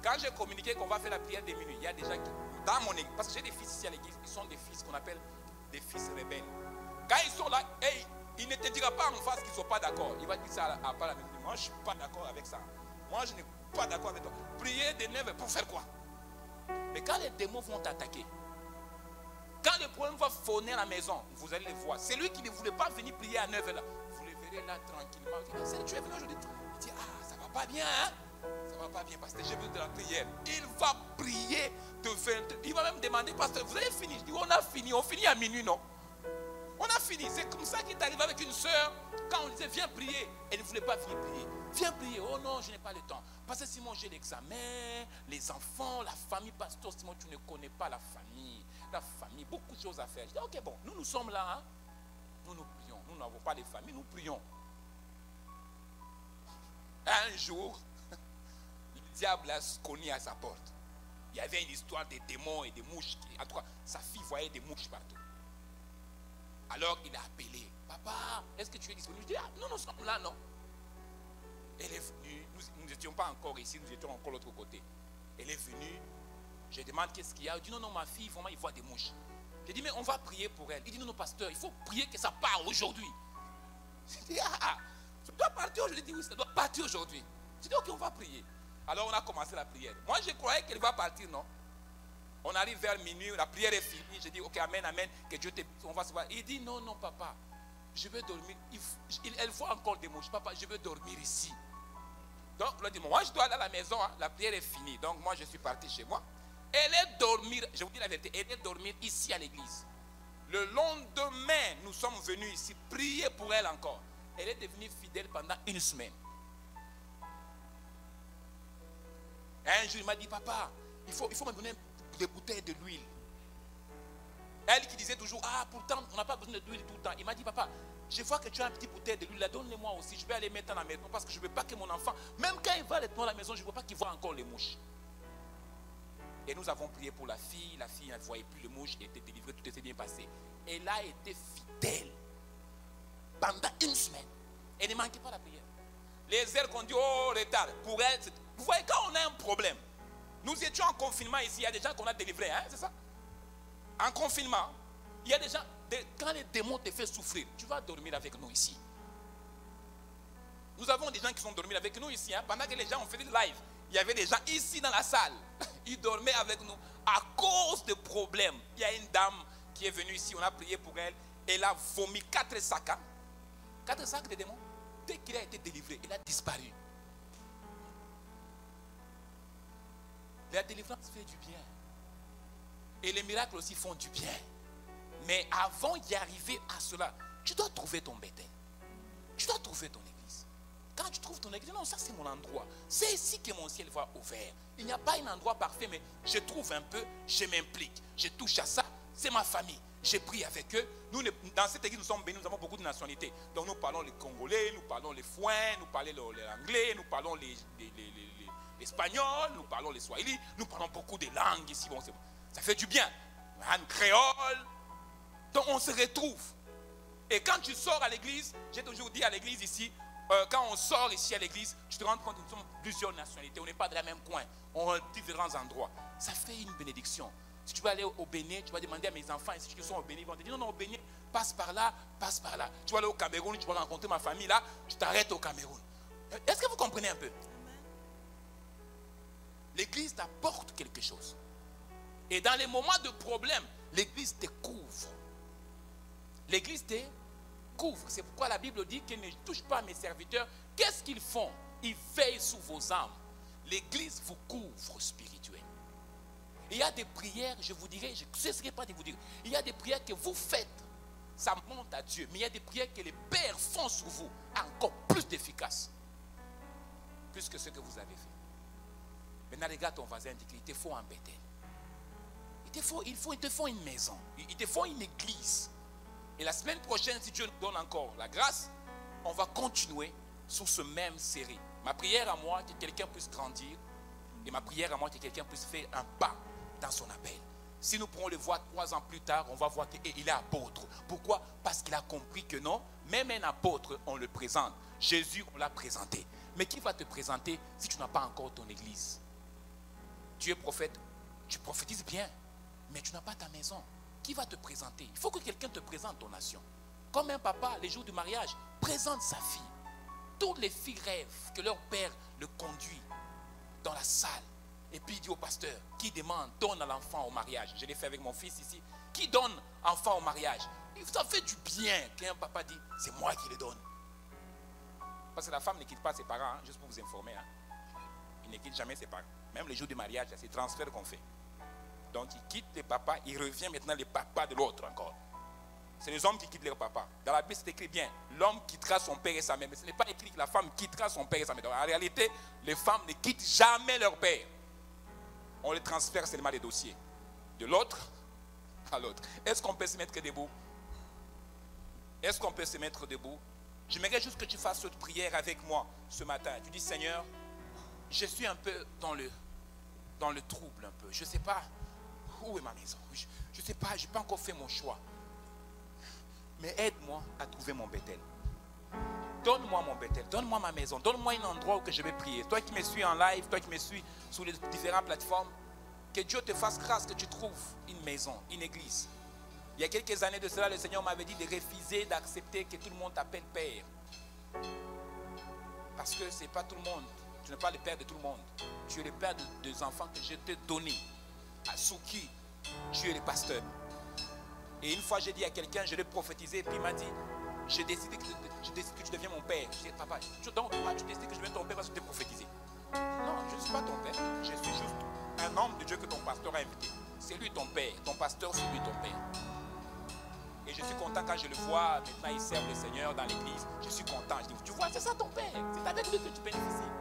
Quand j'ai communiqué qu'on va faire la prière de minuit, il y a des gens qui, dans mon église, parce que j'ai des fils ici à l'église, ils sont des fils qu'on appelle des fils rebelles. Quand ils sont là, hey, il ne te dira pas en face qu'ils ne sont pas d'accord. Il va dire ça à part la minute. Moi, je ne suis pas d'accord avec ça. Moi, je n'ai pas d'accord avec toi. Prier de 9h pour faire quoi? Mais quand les démons vont t'attaquer, quand le problème va faunir à la maison, vous allez les voir. C'est lui qui ne voulait pas venir prier à 9h là. Vous le verrez là tranquillement. Tu es venu aujourd'hui. Il dit, ah, ça va pas bien, hein? Ça va pas bien, pasteur, j'ai besoin de la prière. Il va prier de 20. Il va même demander, pasteur, vous avez fini? Je dis, on a fini. On finit à minuit, non? On a fini. C'est comme ça qu'il est arrivé avec une soeur. Quand on disait, viens prier, elle ne voulait pas venir prier. Viens prier. Oh non, je n'ai pas le temps. Pasteur Simon, j'ai l'examen, les enfants, la famille. Pasteur Simon, tu ne connais pas la famille. La famille, beaucoup de choses à faire. Je dis, ok, bon, nous sommes là. Hein? Nous prions. Nous n'avons pas de famille, nous prions. Un jour, le diable a cogné à sa porte. Il y avait une histoire de démons et de mouches. En tout cas, sa fille voyait des mouches partout. Alors il a appelé, papa, est-ce que tu es disponible? Je dis, ah, nous sommes là, non? Elle est venue, nous n'étions pas encore ici, nous étions encore de l'autre côté. Elle est venue, je demande qu'est-ce qu'il y a. Elle dit, non, ma fille, vraiment, il voit des mouches. Je dis, mais on va prier pour elle. Il dit, non, pasteur, il faut prier que ça parte aujourd'hui. Je dis, ah, ça doit partir aujourd'hui. Je dis, oui, ça doit partir aujourd'hui. Je dis, ok, on va prier. Alors on a commencé la prière. Moi, je croyais qu'elle va partir, non? On arrive vers minuit, la prière est finie. Je dis, ok, amen, amen, que Dieu te... On va se voir. Il dit, non, non, papa, je veux dormir. Elle voit encore des mouches. Papa, je veux dormir ici. Donc, elle dit, moi, je dois aller à la maison. Hein. La prière est finie. Donc, moi, je suis parti chez moi. Elle est dormir, je vous dis la vérité, elle est dormir ici à l'église. Le lendemain, nous sommes venus ici prier pour elle encore. Elle est devenue fidèle pendant une semaine. Et un jour, il m'a dit, papa, il faut me donner des bouteilles de l'huile. Elle qui disait toujours, ah, pourtant, on n'a pas besoin d'huile tout le temps. Il m'a dit, papa, je vois que tu as un petit bouteille de l'huile, donne-les-moi aussi. Je vais aller mettre à la maison parce que je ne veux pas que mon enfant, même quand il va aller à la maison, je ne veux pas qu'il voit encore les mouches. Et nous avons prié pour la fille ne voyait plus les mouches, elle était délivrée, tout était bien passé. Elle a été fidèle pendant une semaine. Elle ne manquait pas la prière. Les airs qu'on dit, oh, retard, pour elle, vous voyez, quand on a un problème, nous étions en confinement ici, il y a des gens qu'on a délivrés, hein, c'est ça? En confinement, il y a des gens, quand les démons te font souffrir, tu vas dormir avec nous ici. Nous avons des gens qui sont dormis avec nous ici, hein, pendant que les gens ont fait des lives. Il y avait des gens ici dans la salle. Ils dormaient avec nous à cause de problèmes. Il y a une dame qui est venue ici, on a prié pour elle. Elle a vomi 4 sacs. Hein? 4 sacs de démons. Dès qu'il a été délivré, il a disparu. La délivrance fait du bien. Et les miracles aussi font du bien. Mais avant d'y arriver à cela, tu dois trouver ton bétail. Tu dois trouver ton église. Quand tu trouves ton église, non, ça c'est mon endroit. C'est ici que mon ciel va ouvert. Il n'y a pas un endroit parfait, mais je trouve un peu, je m'implique. Je touche à ça, c'est ma famille. J'ai pris avec eux. Nous, dans cette église, nous sommes bénis, nous avons beaucoup de nationalités. Donc nous parlons les Congolais, nous parlons les Fouins, nous parlons l'anglais, nous parlons l'espagnol, nous parlons les Swahili, nous parlons beaucoup de langues ici. Bon, ça fait du bien. Un créole. Donc on se retrouve. Et quand tu sors à l'église, j'ai toujours dit à l'église ici, quand on sort ici à l'église, tu te rends compte que nous sommes plusieurs nationalités. On n'est pas de la même coin. On est différents endroits. Ça fait une bénédiction. Si tu vas aller au Bénin, tu vas demander à mes enfants ici qui sont au Bénin, ils vont te dire non, au Bénin, passe par là, passe par là. Tu vas aller au Cameroun, tu vas rencontrer ma famille là, tu t'arrêtes au Cameroun. Est-ce que vous comprenez un peu? L'église t'apporte quelque chose. Et dans les moments de problème, l'église te couvre. L'église te couvre. C'est pourquoi la Bible dit qu'elle ne touche pas à mes serviteurs. Qu'est-ce qu'ils font? Ils veillent sur vos âmes. L'église vous couvre spirituellement. Il y a des prières, je vous dirai, je ne cesserai pas de vous dire, il y a des prières que vous faites, ça monte à Dieu. Mais il y a des prières que les pères font sur vous, encore plus d'efficace, plus que ce que vous avez fait. Maintenant, regarde ton voisin, dit qu'il te faut un bétail. Il te faut une maison, il te faut une église. Et la semaine prochaine, si Dieu nous donne encore la grâce, on va continuer sur ce même série. Ma prière à moi, que quelqu'un puisse grandir. Et ma prière à moi, que quelqu'un puisse faire un pas dans son appel. Si nous pourrons le voir 3 ans plus tard, on va voir qu'il est apôtre. Pourquoi? Parce qu'il a compris que non, même un apôtre, on le présente. Jésus, on l'a présenté. Mais qui va te présenter si tu n'as pas encore ton église? Tu es prophète, tu prophétises bien, mais tu n'as pas ta maison. Qui va te présenter? Il faut que quelqu'un te présente ton nation. Comme un papa, les jours du mariage, présente sa fille. Toutes les filles rêvent que leur père le conduit dans la salle. Et puis il dit au pasteur, qui demande, donne à l'enfant au mariage. Je l'ai fait avec mon fils ici. Qui donne enfant au mariage? Ça fait du bien qu'un papa dit, c'est moi qui le donne. Parce que la femme ne quitte pas ses parents, hein, juste pour vous informer. Hein. Il ne quitte jamais ses parents. Même les jours du mariage, c'est le transfert qu'on fait. Donc il quitte les papas, il revient maintenant les papas de l'autre encore. C'est les hommes qui quittent leur papa. Dans la Bible, c'est écrit bien, l'homme quittera son père et sa mère. Mais ce n'est pas écrit que la femme quittera son père et sa mère. Donc, en réalité, les femmes ne quittent jamais leur père. On les transfère seulement les dossiers. De l'autre à l'autre. Est-ce qu'on peut se mettre debout? Est-ce qu'on peut se mettre debout? J'aimerais juste que tu fasses cette prière avec moi ce matin. Tu dis, Seigneur, je suis un peu dans le trouble un peu. Je ne sais pas où est ma maison. Je ne sais pas, je n'ai pas encore fait mon choix. Mais aide-moi à trouver mon bétail. Donne-moi mon bétail, donne-moi ma maison, donne-moi un endroit où je vais prier. Toi qui me suis en live, toi qui me suis sur les différentes plateformes, que Dieu te fasse grâce que tu trouves une maison, une église. Il y a quelques années de cela, le Seigneur m'avait dit de refuser d'accepter que tout le monde t'appelle père. Parce que ce n'est pas tout le monde. Tu n'es pas le père de tout le monde. Tu es le père des enfants que je t'ai donnés. sous qui Dieu est le pasteur. Et une fois, j'ai dit à quelqu'un, je l'ai prophétisé, et puis il m'a dit, je décide que tu deviens mon père. Je dis, papa, donc toi, tu décides que je deviens ton père parce que je t'ai prophétisé. Non, je ne suis pas ton père, je suis juste un homme de Dieu que ton pasteur a invité. C'est lui ton père, ton pasteur, c'est lui ton père. Et je suis content quand je le vois, maintenant il sert le Seigneur dans l'église. Je suis content, je dis, tu vois, c'est ça ton père, c'est avec lui que tu bénéficies.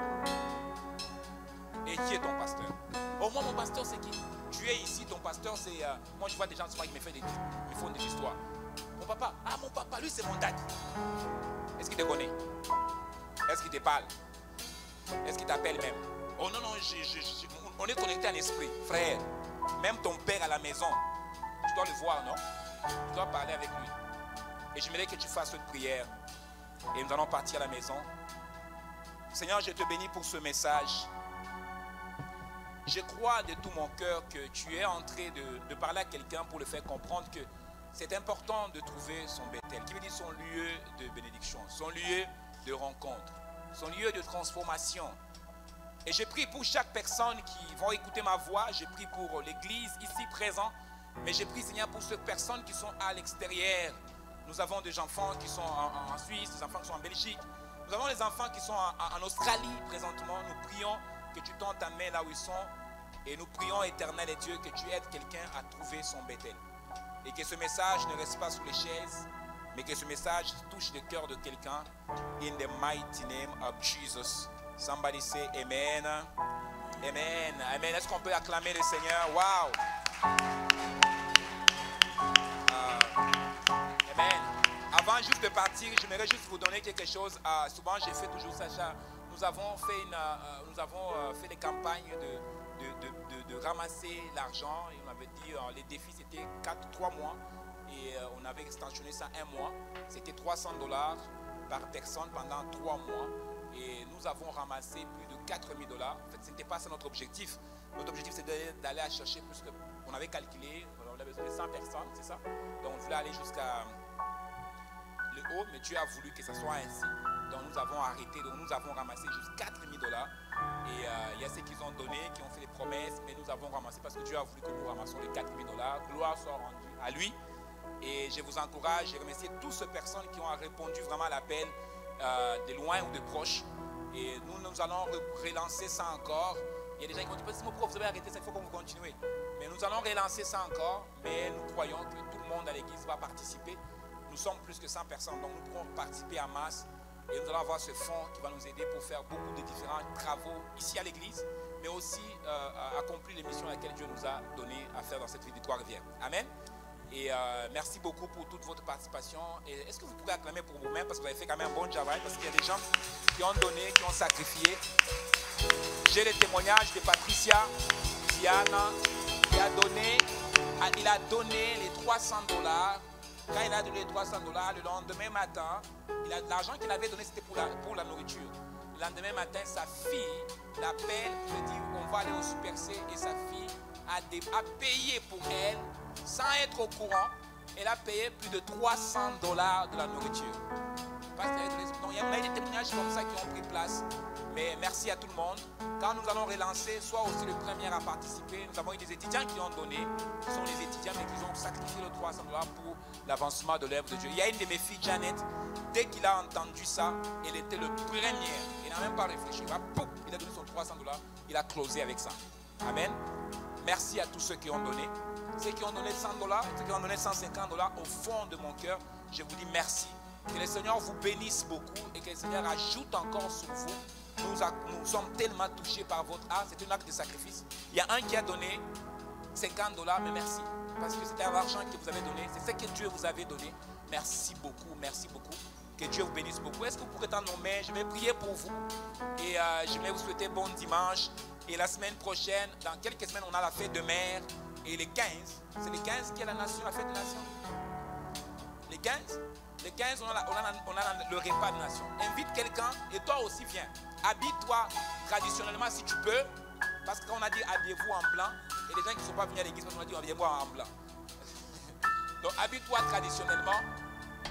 Et qui est ton pasteur? Au moins mon pasteur c'est qui? Tu es ici, ton pasteur c'est... moi je vois des gens souvent qui me font des histoires. Mon papa, mon papa, lui c'est mon dad. Est-ce qu'il te connaît? Est-ce qu'il te parle? Est-ce qu'il t'appelle même? Oh non, non, on est connecté en esprit. Frère, même ton père à la maison, tu dois le voir, non? Tu dois parler avec lui. Et j'aimerais que tu fasses une prière. Et nous allons partir à la maison. Seigneur, je te bénis pour ce message. Je crois de tout mon cœur que tu es en train de parler à quelqu'un pour le faire comprendre que c'est important de trouver son Bethel, qui veut dire son lieu de bénédiction, son lieu de rencontre, son lieu de transformation. Et je prie pour chaque personne qui va écouter ma voix, je prie pour l'église ici présente, mais je prie Seigneur pour ces personnes qui sont à l'extérieur. Nous avons des enfants qui sont en Suisse, des enfants qui sont en Belgique, nous avons des enfants qui sont en Australie présentement. Nous prions que tu tends ta main là où ils sont et nous prions, éternel et Dieu, que tu aides quelqu'un à trouver son Bethel. Et que ce message ne reste pas sous les chaises, mais que ce message touche le cœur de quelqu'un. In the mighty name of Jesus. Somebody say amen. Amen. Amen. Est-ce qu'on peut acclamer le Seigneur? Wow. Amen. Avant juste de partir, j'aimerais juste vous donner quelque chose. Souvent, j'ai fait toujours ça. Nous avons fait des campagnes de ramasser l'argent. Et on avait dit les défis c'était 3 mois. Et on avait extensionné ça 1 mois. C'était $300 par personne pendant 3 mois. Et nous avons ramassé plus de $4 000. En fait, ce n'était pas ça notre objectif. Notre objectif, c'était d'aller à chercher plus que... On avait calculé, on avait besoin de 100 personnes, c'est ça? Donc, on voulait aller jusqu'à le haut, mais Dieu a voulu que ça soit ainsi. Donc, nous avons arrêté. Donc, nous avons ramassé juste $4 000. Et il y a ceux qui ont donné, qui ont fait des promesses, mais nous avons ramassé parce que Dieu a voulu que nous ramassions les $4 000. Gloire soit rendue à lui. Et je vous encourage, je remercie toutes ces personnes qui ont répondu vraiment à l'appel, de loin ou de proche. Et nous allons relancer ça encore. Il y a des gens qui vont dire, mon prof, vous avez arrêté ça, il faut qu'on vous continue. Mais nous allons relancer ça encore. Mais nous croyons que tout le monde à l'église va participer. Nous sommes plus que 100 personnes, donc nous pourrons participer en masse. Et nous allons avoir ce fonds qui va nous aider pour faire beaucoup de différents travaux ici à l'église, mais aussi accomplir les missions à laquelle Dieu nous a donné à faire dans cette ville de Trois-Rivières. Amen. Et merci beaucoup pour toute votre participation. Et est-ce que vous pouvez acclamer pour vous-même parce que vous avez fait quand même un bon travail, parce qu'il y a des gens qui ont donné, qui ont sacrifié. J'ai le témoignage de Patricia, Diana, qui a donné, il a donné les $300. Quand il a donné les $300, le lendemain matin, l'argent qu'il avait donné c'était pour la nourriture. Le lendemain matin, sa fille l'appelle, lui dit on va aller au Super C, et sa fille a payé pour elle, sans être au courant, elle a payé plus de $300 de la nourriture. Donc, il y a des témoignages comme ça qui ont pris place. Mais merci à tout le monde. Quand nous allons relancer, sois aussi le premier à participer. Nous avons eu des étudiants qui ont donné, qui sont les étudiants, mais qui ont sacrifié le $300 pour l'avancement de l'œuvre de Dieu. Il y a une de mes filles, Janet, dès qu'il a entendu ça, elle était le premier. Il n'a même pas réfléchi. Il a donné son $300, il a closé avec ça. Amen. Merci à tous ceux qui ont donné. Ceux qui ont donné $100, ceux qui ont donné $150, au fond de mon cœur, je vous dis merci. Que le Seigneur vous bénisse beaucoup et que le Seigneur ajoute encore sur vous. Nous sommes tellement touchés par votre art. C'est un acte de sacrifice. Il y a un qui a donné $50, mais merci. Parce que c'était l'argent que vous avez donné. C'est ce que Dieu vous avait donné. Merci beaucoup, merci beaucoup. Que Dieu vous bénisse beaucoup. Est-ce que vous pourrez tendre nos mains? Je vais prier pour vous. Et je vais vous souhaiter bon dimanche. Et la semaine prochaine, dans quelques semaines, on a la fête de mer. Et les 15, c'est les 15 qui est la nation, la fête de nation. Les 15, on a le repas de nation. Invite quelqu'un et toi aussi viens. Habille-toi traditionnellement si tu peux. Parce que quand on a dit habillez-vous en blanc, et les gens qui ne sont pas venus à l'église, on a dit habillez-vous en blanc. Donc habille-toi traditionnellement,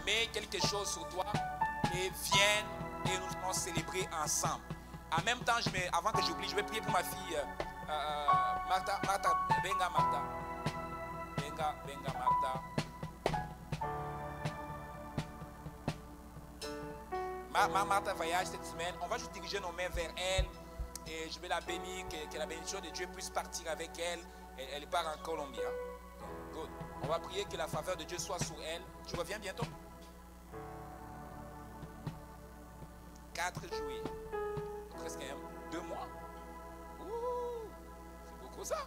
mets quelque chose sur toi et viens et nous allons célébrer ensemble. En même temps, avant que j'oublie, je vais prier pour ma fille Martha, venga Martha. Venga Martha. Martha voyage cette semaine. On va juste diriger nos mains vers elle. Et je vais la bénir, que la bénédiction de Dieu puisse partir avec elle. Elle part en Colombie. Hein? Good. On va prier que la faveur de Dieu soit sur elle. Tu reviens bientôt? 4 juillet. Presque 2 mois. Ouh, c'est beaucoup ça.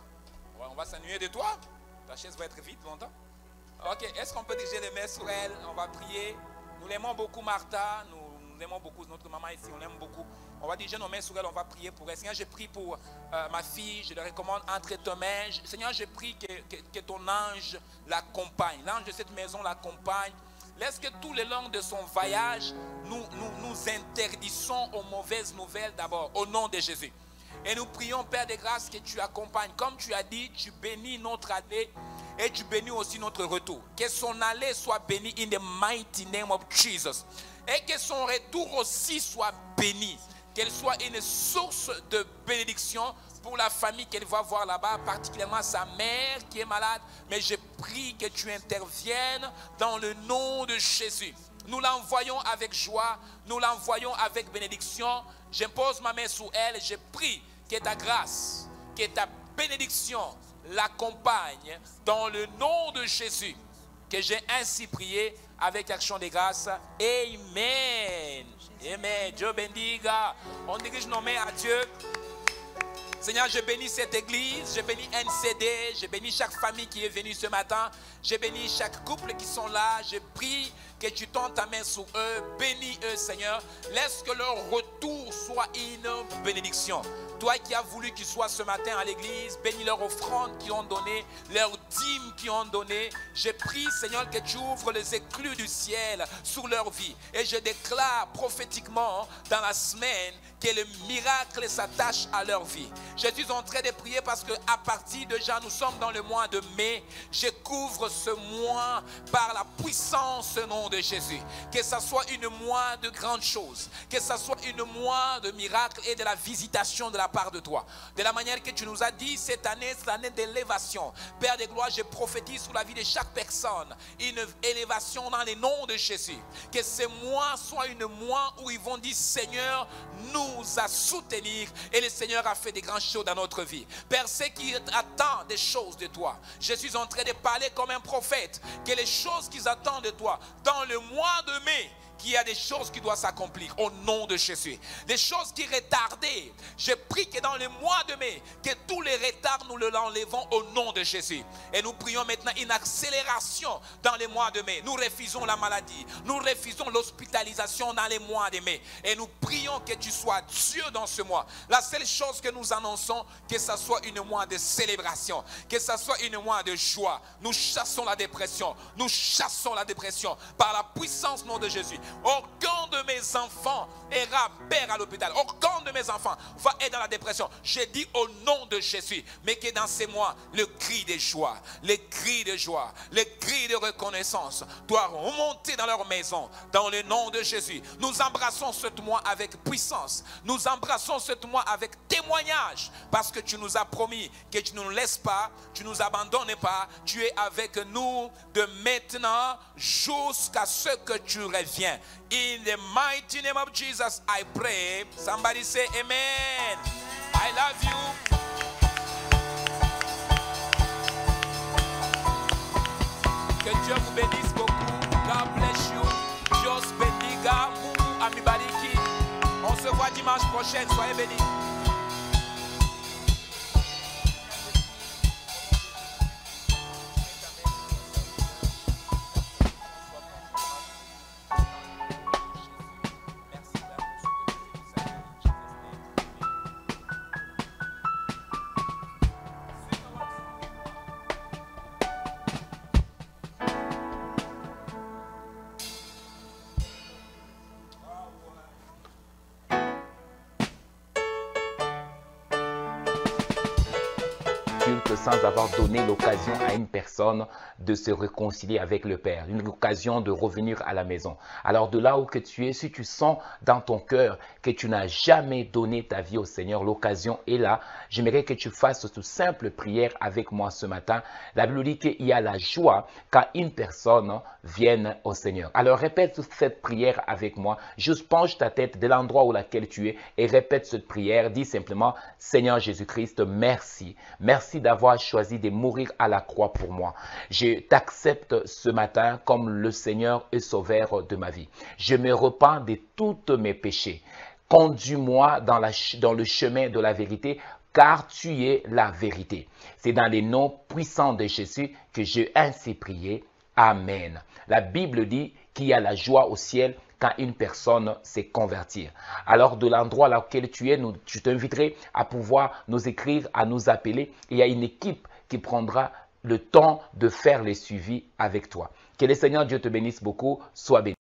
On va s'ennuyer de toi. Ta chaise va être vide longtemps. Ok, est-ce qu'on peut diriger les mains sur elle? On va prier. Nous l'aimons beaucoup, Martha. Nous aimons beaucoup notre maman ici. On l'aime beaucoup. On va diriger nos mains sur elle. On va prier pour elle. Seigneur, je prie pour ma fille. Je le recommande entre tes mains. Seigneur, je prie que ton ange l'accompagne. L'ange de cette maison l'accompagne. Laisse que tous les longs de son voyage, nous interdisons aux mauvaises nouvelles d'abord, au nom de Jésus. Et nous prions, Père de grâce, que tu accompagnes. Comme tu as dit, tu bénis notre allée et tu bénis aussi notre retour. Que son allée soit bénie in the mighty name of Jesus. Et que son retour aussi soit béni. Qu'elle soit une source de bénédiction pour la famille qu'elle va voir là-bas, particulièrement sa mère qui est malade. Mais je prie que tu interviennes dans le nom de Jésus. Nous l'envoyons avec joie, nous l'envoyons avec bénédiction. J'impose ma main sur elle et je prie que ta grâce, que ta bénédiction l'accompagne dans le nom de Jésus. Que j'ai ainsi prié avec action de grâce. Amen. Amen. Dieu bendiga. On dirige nos mains à Dieu. Seigneur, je bénis cette église, je bénis NCD, je bénis chaque famille qui est venue ce matin, je bénis chaque couple qui sont là, je prie que tu tends ta main sur eux, bénis eux Seigneur, laisse que leur retour soit une bénédiction. Toi qui as voulu qu'ils soient ce matin à l'église, bénis leurs offrandes qu'ils ont données, leurs dîmes qu'ils ont données. Je prie Seigneur que tu ouvres les écluses du ciel sur leur vie. Et je déclare prophétiquement dans la semaine que le miracle s'attache à leur vie. Je suis en train de prier parce que à partir de déjà, nous sommes dans le mois de mai. Je couvre ce mois par la puissance au nom de Jésus. Que ce soit une mois de grandes choses. Que ce soit une mois de miracles et de la visitation de la part de toi. De la manière que tu nous as dit, cette année, c'est l'année d'élévation. Père de gloire, je prophétise sur la vie de chaque personne une élévation dans le nom de Jésus. Que ce mois soit une mois où ils vont dire Seigneur, nous a soutenir et le Seigneur a fait des grandes choses dans notre vie. Père, ce qui attend des choses de toi, je suis en train de parler comme un prophète, que les choses qu'ils attendent de toi dans le mois de mai, qu'il y a des choses qui doivent s'accomplir au nom de Jésus. Des choses qui retardaient. Je prie que dans le mois de mai, que tous les retards, nous les enlevons au nom de Jésus. Et nous prions maintenant une accélération dans les mois de mai. Nous refusons la maladie. Nous refusons l'hospitalisation dans les mois de mai. Et nous prions que tu sois Dieu dans ce mois. La seule chose que nous annonçons, que ce soit une mois de célébration, que ce soit une mois de joie. Nous chassons la dépression. Nous chassons la dépression par la puissance au nom de Jésus. Aucun de mes enfants ira père à l'hôpital. Aucun de mes enfants va être dans la dépression. Je dis au nom de Jésus. Mais que dans ces mois, le cri de joie, les cris de joie, les cris de reconnaissance doivent remonter dans leur maison. Dans le nom de Jésus. Nous embrassons ce mois avec puissance. Nous embrassons ce mois avec témoignage. Parce que tu nous as promis que tu ne nous laisses pas, tu ne nous abandonnes pas. Tu es avec nous de maintenant jusqu'à ce que tu reviens. In the mighty name of Jesus, I pray. Somebody say amen. I love you. Que Dieu vous bénisse beaucoup. God bless you. Dios bendiga. Mungu amibariki. On se voit dimanche prochain. Soyez bénis. culte sans avoir donné l'occasion à une personne de se réconcilier avec le Père, une occasion de revenir à la maison. Alors de là où que tu es, si tu sens dans ton cœur que tu n'as jamais donné ta vie au Seigneur, l'occasion est là. J'aimerais que tu fasses cette simple prière avec moi ce matin. La Bible dit qu'il y a la joie quand une personne vient au Seigneur. Alors répète cette prière avec moi. Juste penche ta tête de l'endroit où laquelle tu es et répète cette prière. Dis simplement, Seigneur Jésus-Christ, merci. Merci d'avoir choisi de mourir à la croix pour moi. Je t'accepte ce matin comme le Seigneur et Sauveur de ma vie. Je me repens de tous mes péchés. Conduis-moi dans le chemin de la vérité, car tu es la vérité. C'est dans les noms puissants de Jésus que j'ai ainsi prié. Amen. La Bible dit qu'il y a la joie au ciel quand une personne s'est convertie. Alors de l'endroit là où tu es, je t'inviterai à pouvoir nous écrire, à nous appeler. Il y a une équipe qui prendra le temps de faire les suivis avec toi. Que le Seigneur Dieu te bénisse beaucoup. Sois béni.